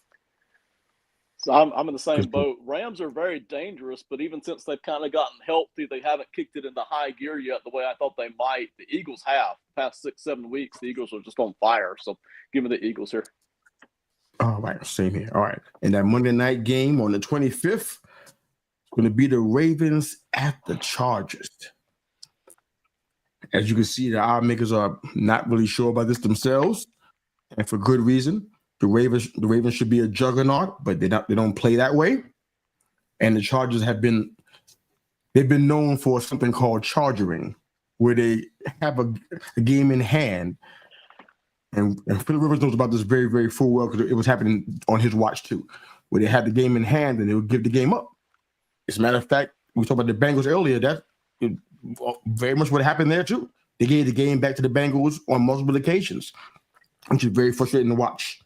So I'm in the same boat. Rams are very dangerous, but even since they've kind of gotten healthy, they haven't kicked it into high gear yet the way I thought they might. The Eagles have. Past 6-7 weeks, the Eagles are just on fire. So give me the Eagles here. All right, same here. All right. And that Monday night game on the 25th is going to be the Ravens at the Chargers. As you can see, the odd makers are not really sure about this themselves, and for good reason. The Ravens should be a juggernaut, but they don't play that way. And the Chargers they've been known for something called chargering, where they have a game in hand. And Philip Rivers knows about this very, very full well because it was happening on his watch too, where they had the game in hand and they would give the game up. As a matter of fact, we talked about the Bengals earlier. That very much what happened there too. They gave the game back to the Bengals on multiple occasions, which is very frustrating to watch.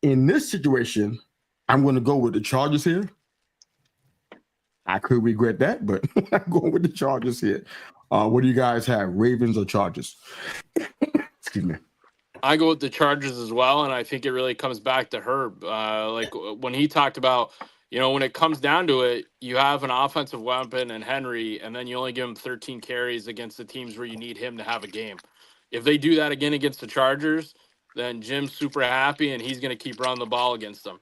In this situation, I'm going to go with the Chargers here. I could regret that, but I'm going with the Chargers here. What do you guys have, Ravens or Chargers? Excuse me. I go with the Chargers as well, and I think it really comes back to Herb. Like when he talked about, when it comes down to it, you have an offensive weapon in Henry, and then you only give him 13 carries against the teams where you need him to have a game. If they do that again against the Chargers, then Jim's super happy, and he's going to keep running the ball against them.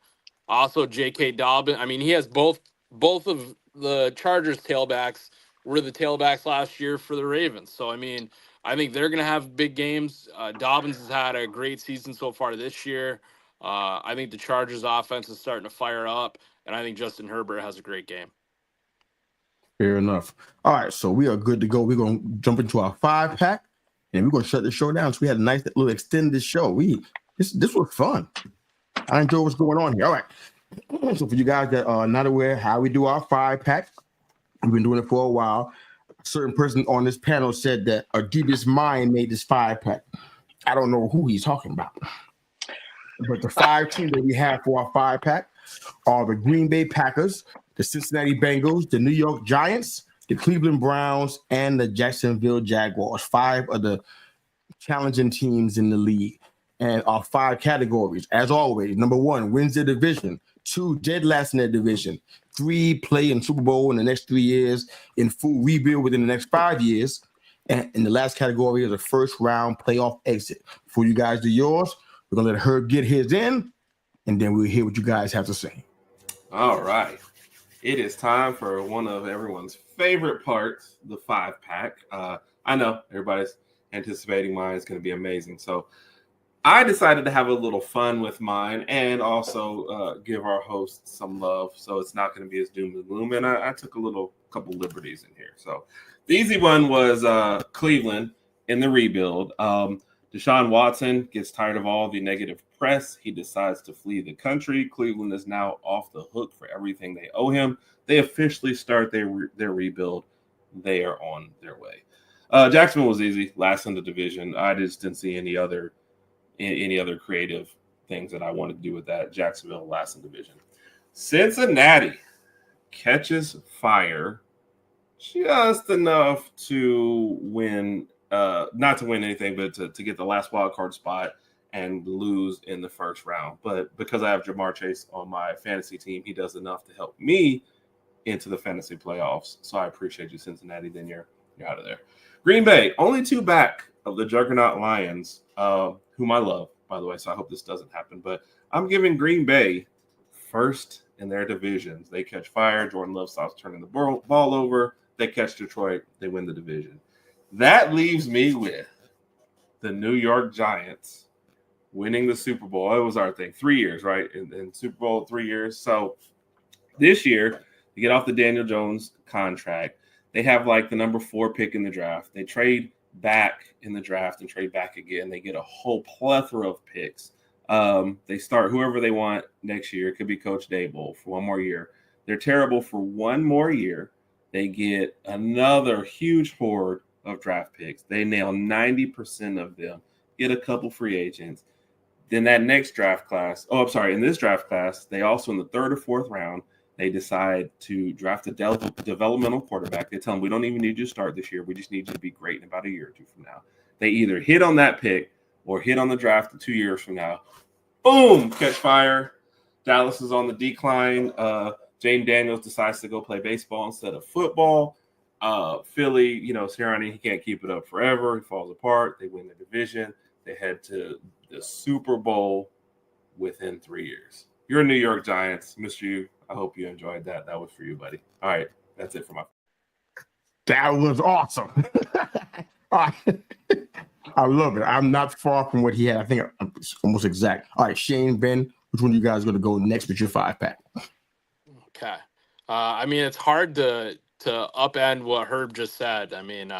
Also, J.K. Dobbins, I mean, he has both of the Chargers tailbacks were the tailbacks last year for the Ravens. So, I mean, I think they're going to have big games. Dobbins has had a great season so far this year. I think the Chargers offense is starting to fire up, and I think Justin Herbert has a great game. Fair enough. All right, so we are good to go. We're going to jump into our 5-pack, and we're going to shut the show down. So we had a nice little extended show. This was fun. I enjoy what's going on here. All right. So for you guys that are not aware how we do our 5-pack, we've been doing it for a while. A certain person on this panel said that a devious mind made this 5-pack. I don't know who he's talking about. But the 5 teams that we have for our 5-pack are the Green Bay Packers, the Cincinnati Bengals, the New York Giants, the Cleveland Browns, and the Jacksonville Jaguars. 5 of the challenging teams in the league. And our 5 categories, as always. Number 1, wins their division. 2, dead last in their division. 3, play in Super Bowl in the next 3 years. In full rebuild within the next 5 years. And in the last category is a first-round playoff exit. Before you guys do yours, we're going to let Herb get his in, and then we'll hear what you guys have to say. All right. It is time for one of everyone's favorite parts, the 5-pack. I know everybody's anticipating mine is going to be amazing. So I decided to have a little fun with mine and also give our host some love. So it's not going to be as doom and gloom. And I took a couple liberties in here. So the easy one was Cleveland in the rebuild. Deshaun Watson gets tired of all the negative press. He decides to flee the country. Cleveland is now off the hook for everything they owe him. They officially start their rebuild. They are on their way. Jacksonville was easy, last in the division. I just didn't see any other creative things that I wanted to do with that. Jacksonville, last in division. Cincinnati catches fire just enough to win, not to win anything, but to get the last wild card spot and lose in the first round. But because I have Jamar Chase on my fantasy team, he does enough to help me into the fantasy playoffs. So I appreciate you, Cincinnati. Then you're out of there. Green Bay, only 2 back of the Juggernaut Lions, whom I love, by the way, so I hope this doesn't happen. But I'm giving Green Bay first in their divisions. They catch fire. Jordan Love stops turning the ball over. They catch Detroit. They win the division. That leaves me with the New York Giants winning the Super Bowl. It was our thing. 3 years, right? In Super Bowl, 3 years. So this year, to get off the Daniel Jones contract, they have like the number 4 pick in the draft. They trade back in the draft and trade back again. They get a whole plethora of picks. They start whoever they want next year. It could be Coach Dable for one more year. They're terrible for one more year. They get another huge horde of draft picks. They nail 90% of them, get a couple free agents. Then that next draft class, in this draft class, they also in the 3rd or 4th round, they decide to draft a developmental quarterback. They tell them, we don't even need you to start this year. We just need you to be great in about a year or two from now. They either hit on that pick or hit on the draft 2 years from now. Boom, catch fire. Dallas is on the decline. Jaden Daniels decides to go play baseball instead of football. Philly, Sirianni, he can't keep it up forever. He falls apart. They win the division. They head to the Super Bowl within 3 years. You're a New York Giants. Missed you. I hope you enjoyed that. That was for you, buddy. All right. That's it for my. That was awesome. I love it. I'm not far from what he had. I think I'm almost exact. All right, Shane, Ben, which one of you guys are going to go next with your 5-pack? Okay. I mean, it's hard to upend what Herb just said. I mean,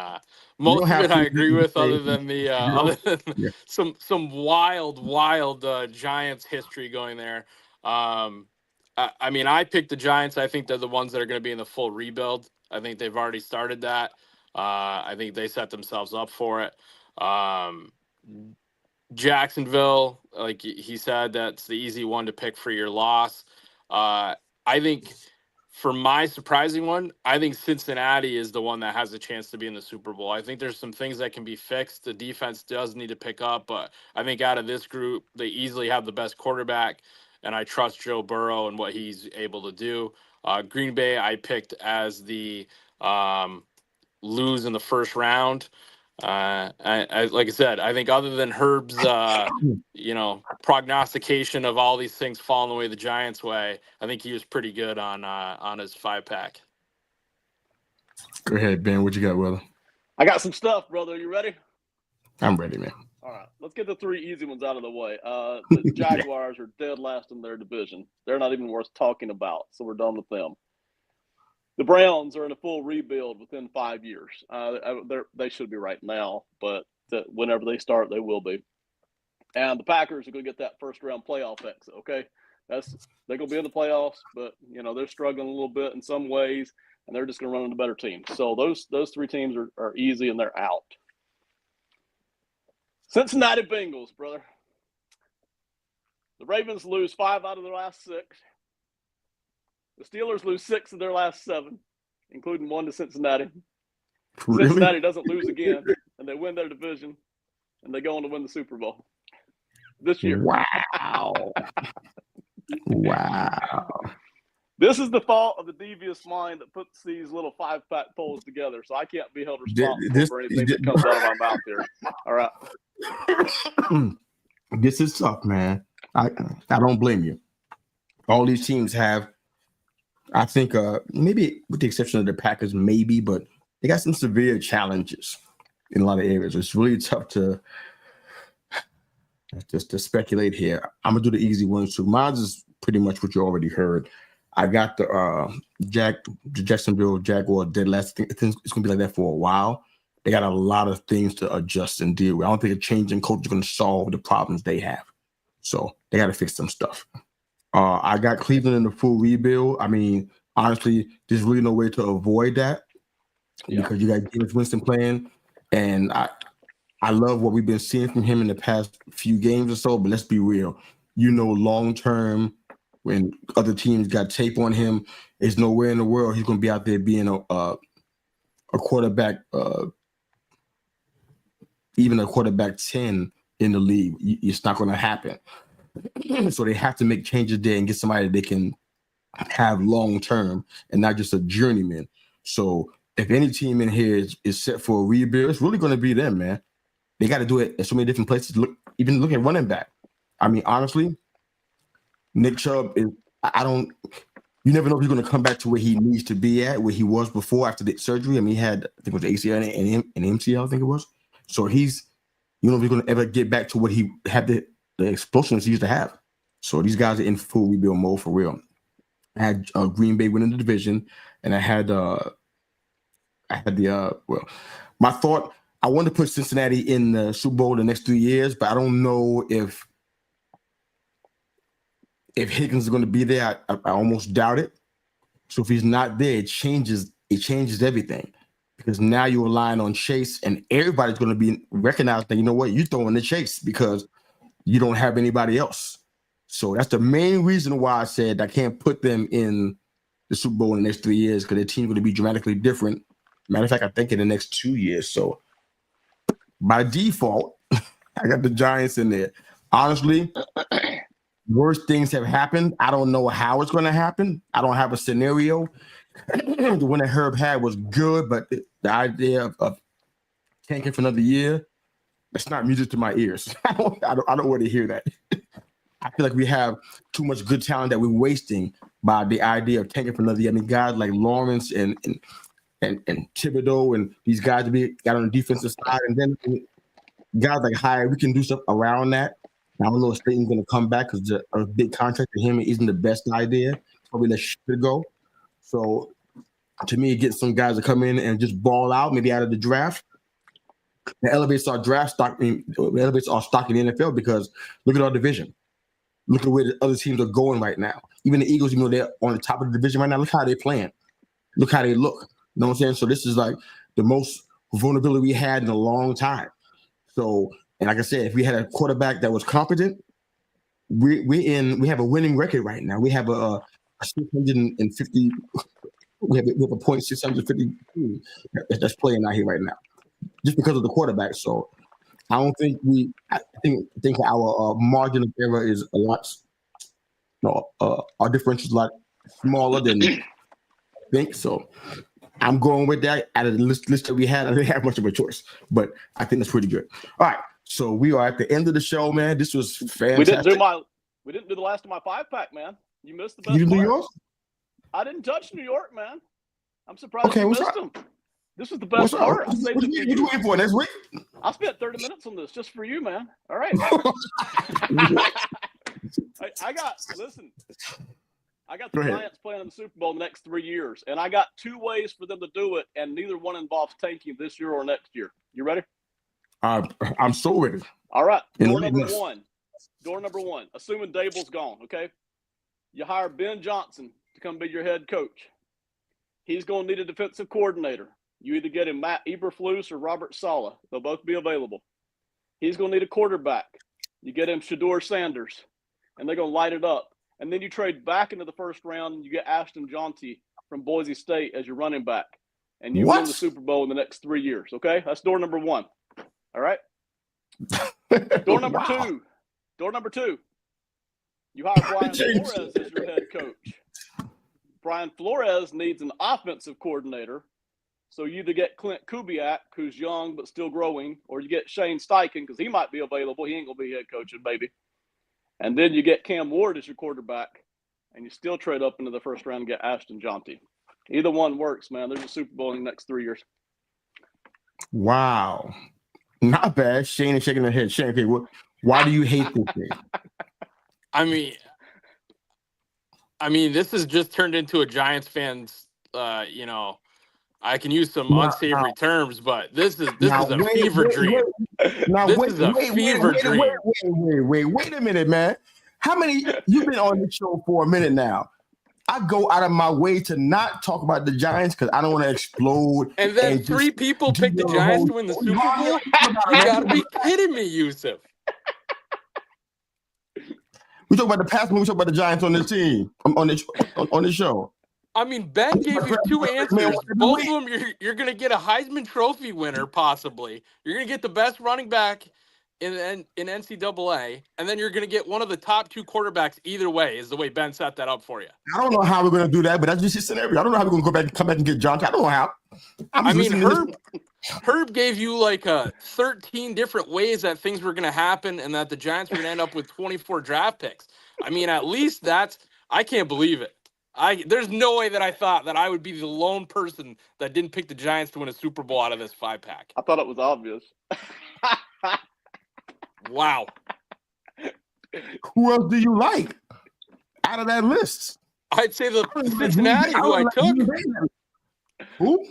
most of it I agree with, other than some wild Giants history going there. I mean, I picked the Giants. I think they're the ones that are going to be in the full rebuild. I think they've already started that. I think they set themselves up for it. Jacksonville, like he said, that's the easy one to pick for your loss. I think for my surprising one, I think Cincinnati is the one that has a chance to be in the Super Bowl. I think there's some things that can be fixed. The defense does need to pick up, but I think out of this group, they easily have the best quarterback, and I trust Joe Burrow and what he's able to do. Green Bay, I picked as the lose in the first round. I like I said, I think other than Herb's, prognostication of all these things falling the way the Giants' way, I think he was pretty good on his 5-pack. Go ahead, Ben. What you got, brother? I got some stuff, brother. You ready? I'm ready, man. All right, let's get the 3 easy ones out of the way. The Jaguars are dead last in their division. They're not even worth talking about, so we're done with them. The Browns are in a full rebuild within 5 years. They should be right now, but whenever they start, they will be. And the Packers are going to get that first-round playoff exit, okay? They're going to be in the playoffs, but, they're struggling a little bit in some ways, and they're just going to run into better teams. So those 3 teams are easy, and they're out. Cincinnati Bengals, brother. The Ravens lose 5 out of their last 6. The Steelers lose 6 of their last 7, including 1 to Cincinnati. Really? Cincinnati doesn't lose again, and they win their division, and they go on to win the Super Bowl this year. Wow. Wow. This is the fault of the devious mind that puts these little 5-pack polls together, so I can't be held responsible for anything that comes out of my mouth here. All right. This is tough, man. I don't blame you. All these teams have, I think, maybe with the exception of the Packers, maybe, but they got some severe challenges in a lot of areas. It's really tough to speculate here. I'm gonna do the easy ones too. Mine is pretty much what you already heard. I got the Jacksonville Jaguars dead last. I think it's gonna be like that for a while. They got a lot of things to adjust and deal with. I don't think a change in coach is gonna solve the problems they have. So they got to fix some stuff. I got Cleveland in the full rebuild. I mean, honestly, there's really no way to avoid that because you got James Winston playing, and I love what we've been seeing from him in the past few games or so. But let's be real, long term, when other teams got tape on him, there's nowhere in the world he's going to be out there being a quarterback, even a quarterback 10 in the league. It's not going to happen. So they have to make changes there and get somebody they can have long term and not just a journeyman. So if any team in here is set for a rebuild, it's really going to be them, man. They got to do it at so many different places. Look at running back. I mean, honestly, Nick Chubb is. You never know if he's going to come back to where he needs to be at, where he was before after the surgery. I mean, he had, I think it was the ACL and MCL, I think it was. So he's, if he's going to ever get back to what he had the explosions he used to have. So these guys are in full rebuild mode for real. I had Green Bay winning the division, and I had my thought, I wanted to put Cincinnati in the Super Bowl the next 3 years, but I don't know if Higgins is going to be there. I almost doubt it. So if he's not there, it changes everything. Because now you're relying on Chase, and everybody's going to be recognized that, you know what, you're throwing the Chase because you don't have anybody else. So that's the main reason why I said I can't put them in the Super Bowl in the next 3 years, because their team's going to be dramatically different. Matter of fact, I think in the next 2 years. So by default, I got the Giants in there. Honestly, worse things have happened. I don't know how it's going to happen. I don't have a scenario. The one that Herb had was good, but the idea of tanking for another year, that's not music to my ears. I don't want to hear that. I feel like we have too much good talent that we're wasting by the idea of tanking for another year. I mean, guys like Lawrence and Thibodeau and these guys got on the defensive side, and then guys like Hyatt, we can do stuff around that. I don't know if Slayton's going to come back because a big contract for him isn't the best idea. Probably let shit go. So, to me, get some guys to come in and just ball out, maybe out of the draft. It elevates our draft stock. It elevates our stock in the NFL, because look at our division. Look at where the other teams are going right now. Even the Eagles, even though they're on the top of the division right now, look how they're playing. Look how they look. You know what I'm saying? So this is like the most vulnerability we had in a long time. So, and like I said, if we had a quarterback that was competent, we have a winning record right now. We have a 650. We have a point 652 that's playing out here right now, just because of the quarterback. So I don't think I think our margin of error is a lot. No, our differential is a lot smaller than I think. So I'm going with that. Out of the list that we had, I didn't have much of a choice, but I think that's pretty good. All right, so we are at the end of the show, man. This was fantastic. We didn't do the last of my 5-pack, man. You missed the best. You do yours? I didn't touch New York, man. I'm surprised you missed them. This was the best part. What you waiting for next week? I spent 30 minutes on this just for you, man. All right. I got the Giants playing in the Super Bowl the next 3 years, and I got 2 ways for them to do it, and neither one involves tanking this year or next year. You ready? I'm so ready. All right. Door number one. Assuming Dable's gone, okay? You hire Ben Johnson to come be your head coach. He's going to need a defensive coordinator. You either get him Matt Eberflus or Robert Saleh. They'll both be available. He's going to need a quarterback. You get him Shedeur Sanders, and they're going to light it up. And then you trade back into the first round, and you get Ashton Jaunty from Boise State as your running back. And you win the Super Bowl in the next 3 years, okay? That's door number one. All right? Door number two. You hire Brian Flores as your head coach. Brian Flores needs an offensive coordinator. So you either get Clint Kubiak, who's young but still growing, or you get Shane Steichen, because he might be available. He ain't going to be head coaching, baby. And then you get Cam Ward as your quarterback, and you still trade up into the first round and get Ashton Jaunty. Either one works, man. There's a Super Bowl in the next 3 years. Wow. Not bad. Shane is shaking her head. Shane, okay, why do you hate this thing? I mean, this has just turned into a Giants fan's, I can use some unsavory terms, but this is a fever dream. Wait a minute, man. How many you've been on this show for a minute now? I go out of my way to not talk about the Giants because I don't want to explode. And then 3 people picked the Giants to win the Super Bowl? You gotta be kidding me, Yusuf. We talk about the past when we talk about the Giants on this team, on this show. I mean, Ben gave you 2 answers. Both of them, you're going to get a Heisman Trophy winner, possibly. You're going to get the best running back in NCAA, and then you're going to get one of the top 2 quarterbacks either way, is the way Ben set that up for you. I don't know how we're going to do that, but that's just his scenario. I don't know how we're going to come back and get John. I don't know how. Herb gave you like 13 different ways that things were going to happen and that the Giants were going to end up with 24 draft picks. I mean, at least I can't believe it. There's no way that I thought that I would be the lone person that didn't pick the Giants to win a Super Bowl out of this 5-pack. I thought it was obvious. Wow. Who else do you like out of that list? I'd say the Cincinnati, who I took. Who?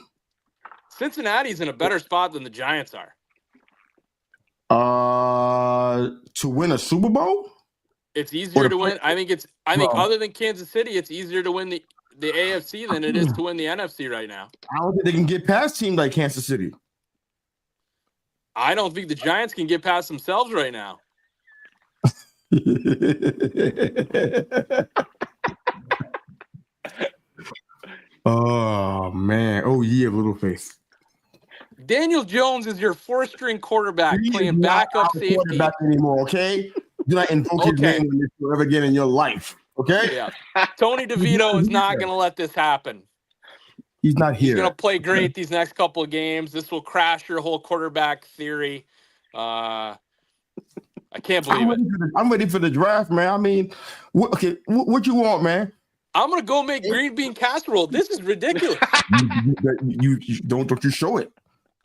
Cincinnati's in a better spot than the Giants are. To win a Super Bowl? It's easier to win. I think other than Kansas City, it's easier to win the the AFC than it is to win the NFC right now. I don't think they can get past teams like Kansas City. I don't think the Giants can get past themselves right now. Oh man! Oh yeah, little face. Daniel Jones is your fourth-string quarterback playing backup safety. Quarterback anymore, okay? Do not invoke his name on this show ever again in your life, okay? Yeah. Tony DeVito is not going to let this happen. He's not here. He's going to play great these next couple of games. This will crash your whole quarterback theory. I can't believe it. I'm ready for the draft, man. I mean, what you want, man? I'm going to go make green bean casserole. This is ridiculous. you don't you show it.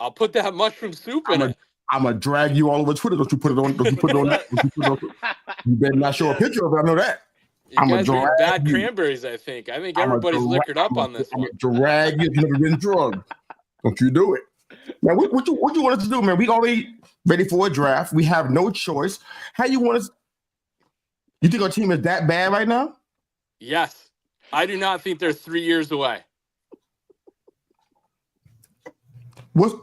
I'll put that mushroom soup in it. I'm gonna drag you all over Twitter. Don't you put it on? Don't you put it on? You better not show a picture of it. I know that. You guys are bad cranberries. I think everybody's liquored up on this one. Drag you. Never been drugged. Don't you do it, man? What you want us to do, man? We already ready for a draft. We have no choice. How you want us? You think our team is that bad right now? Yes, I do not think they're 3 years away. What?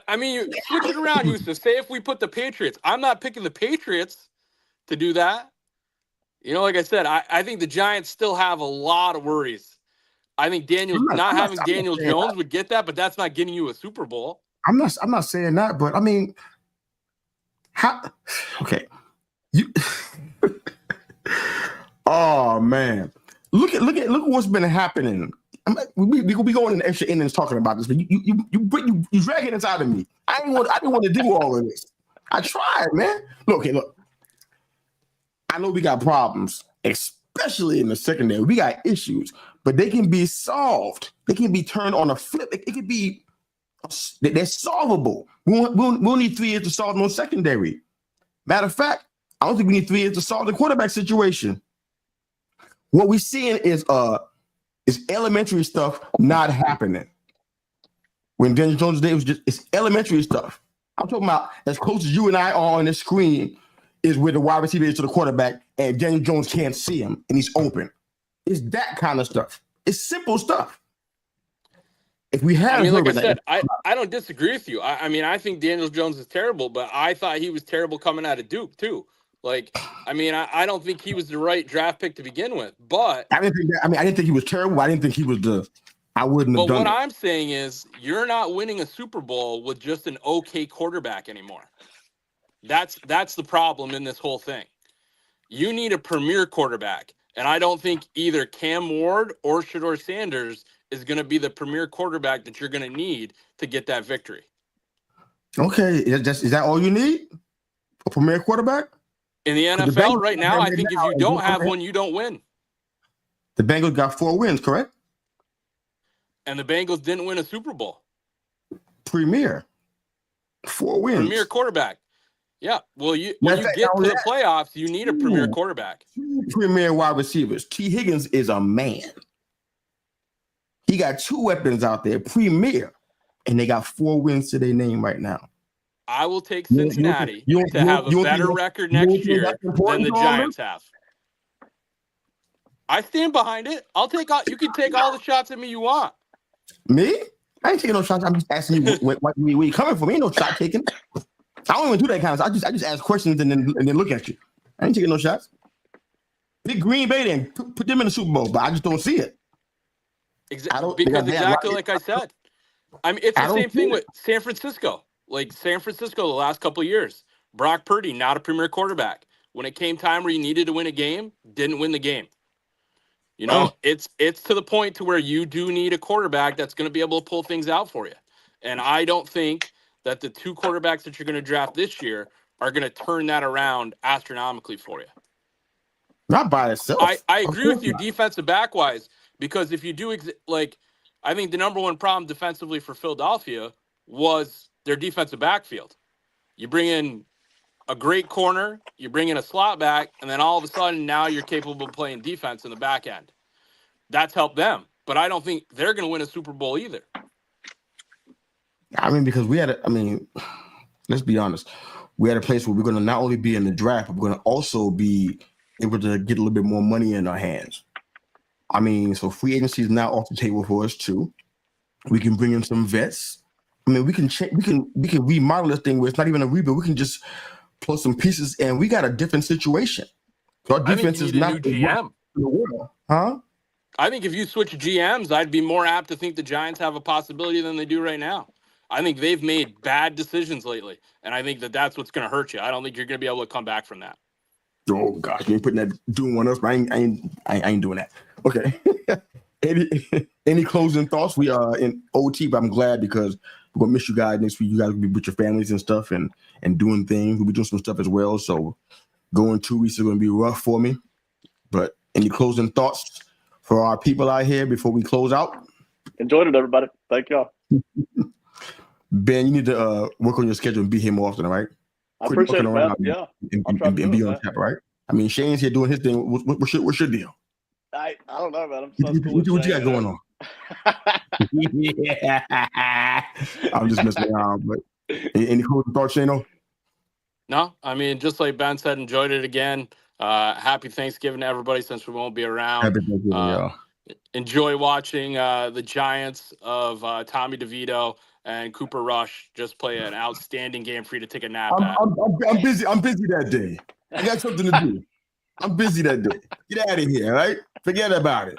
I mean, you switch it around, Yusuf. Say if we put the Patriots, I'm not picking the Patriots to do that. You know, like I said, I think the Giants still have a lot of worries. I think not having Daniel Jones would get that, but that's not getting you a Super Bowl. I'm not saying that, but I mean, how? Okay, you. Oh man, look at what's been happening. We going in the extra innings talking about this, but you dragging this out of me. I didn't want to do all of this. I tried, man. Look. I know we got problems, especially in the secondary. We got issues, but they can be solved. They can be turned on a flip. It can be. They're solvable. We'll need 3 years to solve no secondary. Matter of fact, I don't think we need 3 years to solve the quarterback situation. What we're seeing is elementary stuff not happening. When Daniel Jones Day was it's elementary stuff. I'm talking about as close as you and I are on the screen is where the wide receiver is to the quarterback, and Daniel Jones can't see him, and he's open. It's that kind of stuff. It's simple stuff. If we have, like I said, I don't disagree with you. I mean, I think Daniel Jones is terrible, but I thought he was terrible coming out of Duke too. Like, I mean, I don't think he was the right draft pick to begin with, but I didn't think he was terrible. I didn't think he was I wouldn't have done it. But what I'm saying is you're not winning a Super Bowl with just an okay quarterback anymore. That's the problem in this whole thing. You need a premier quarterback, and I don't think either Cam Ward or Shedeur Sanders is going to be the premier quarterback that you're going to need to get that victory. Okay, is that all you need? A premier quarterback? In the NFL right now, I think if you don't have one, you don't win. The Bengals got 4 wins, correct? And the Bengals didn't win a Super Bowl. Premier. 4 wins. Premier quarterback. Yeah. Well, when you get to the playoffs, you need a premier quarterback. 2 premier wide receivers. T. Higgins is a man. He got 2 weapons out there, premier, and they got 4 wins to their name right now. I will take Cincinnati to have a better record next year than the Giants have. I stand behind it. You can take all the shots at me you want. Me? I ain't taking no shots. I'm just asking you where you coming from. Ain't no shot taking. I don't even do that kind of stuff. I just ask questions and then look at you. I ain't taking no shots. Pick Green Bay then. Put them in the Super Bowl, but I just don't see it. Exactly like I said. I mean, it's the same thing with San Francisco. Like San Francisco the last couple of years. Brock Purdy, not a premier quarterback. When it came time where you needed to win a game, didn't win the game. You know, it's to the point to where you do need a quarterback that's going to be able to pull things out for you. And I don't think that the 2 quarterbacks that you're going to draft this year are going to turn that around astronomically for you. Not by itself. I agree with you defensive back-wise, because if you do, I think the number one problem defensively for Philadelphia was their defensive backfield. You bring in a great corner, you bring in a slot back, and then all of a sudden now you're capable of playing defense in the back end. That's helped them, but I don't think they're going to win a Super Bowl either. I mean, because let's be honest, we had a place where we're going to not only be in the draft, but we're going to also be able to get a little bit more money in our hands. I mean, so free agency is now off the table for us too. We can bring in some vets. I mean, we can remodel this thing where it's not even a rebuild. We can just pull some pieces, and we got a different situation. So our defense is not the GM in the world, huh? I think if you switch GMs, I'd be more apt to think the Giants have a possibility than they do right now. I think they've made bad decisions lately, and I think that's what's going to hurt you. I don't think you're going to be able to come back from that. Oh gosh, you ain't putting that doing one else. I ain't doing that. Okay. Any closing thoughts? We are in OT, but I'm glad because we're gonna miss you guys next week. You guys will be with your families and stuff and doing things. We'll be doing some stuff as well. So going 2 weeks is gonna be rough for me. But any closing thoughts for our people out here before we close out? Enjoyed it, everybody. Thank y'all. Ben, you need to work on your schedule and be here more often, all right? I appreciate it, man. Yeah. And be on tap, right? I mean, Shane's here doing his thing. What's your deal? I don't know, man. What you got going on? Yeah, I'm just messing around. But any closing thoughts, Shane? No, I mean, just like Ben said, enjoyed it again. Happy Thanksgiving to everybody since we won't be around. Happy Thanksgiving, y'all. Enjoy watching the Giants of Tommy DeVito and Cooper Rush just play an outstanding game for you to take a nap at. I'm busy. I'm busy that day. I got something to do. I'm busy that day. Get out of here, all right? Forget about it.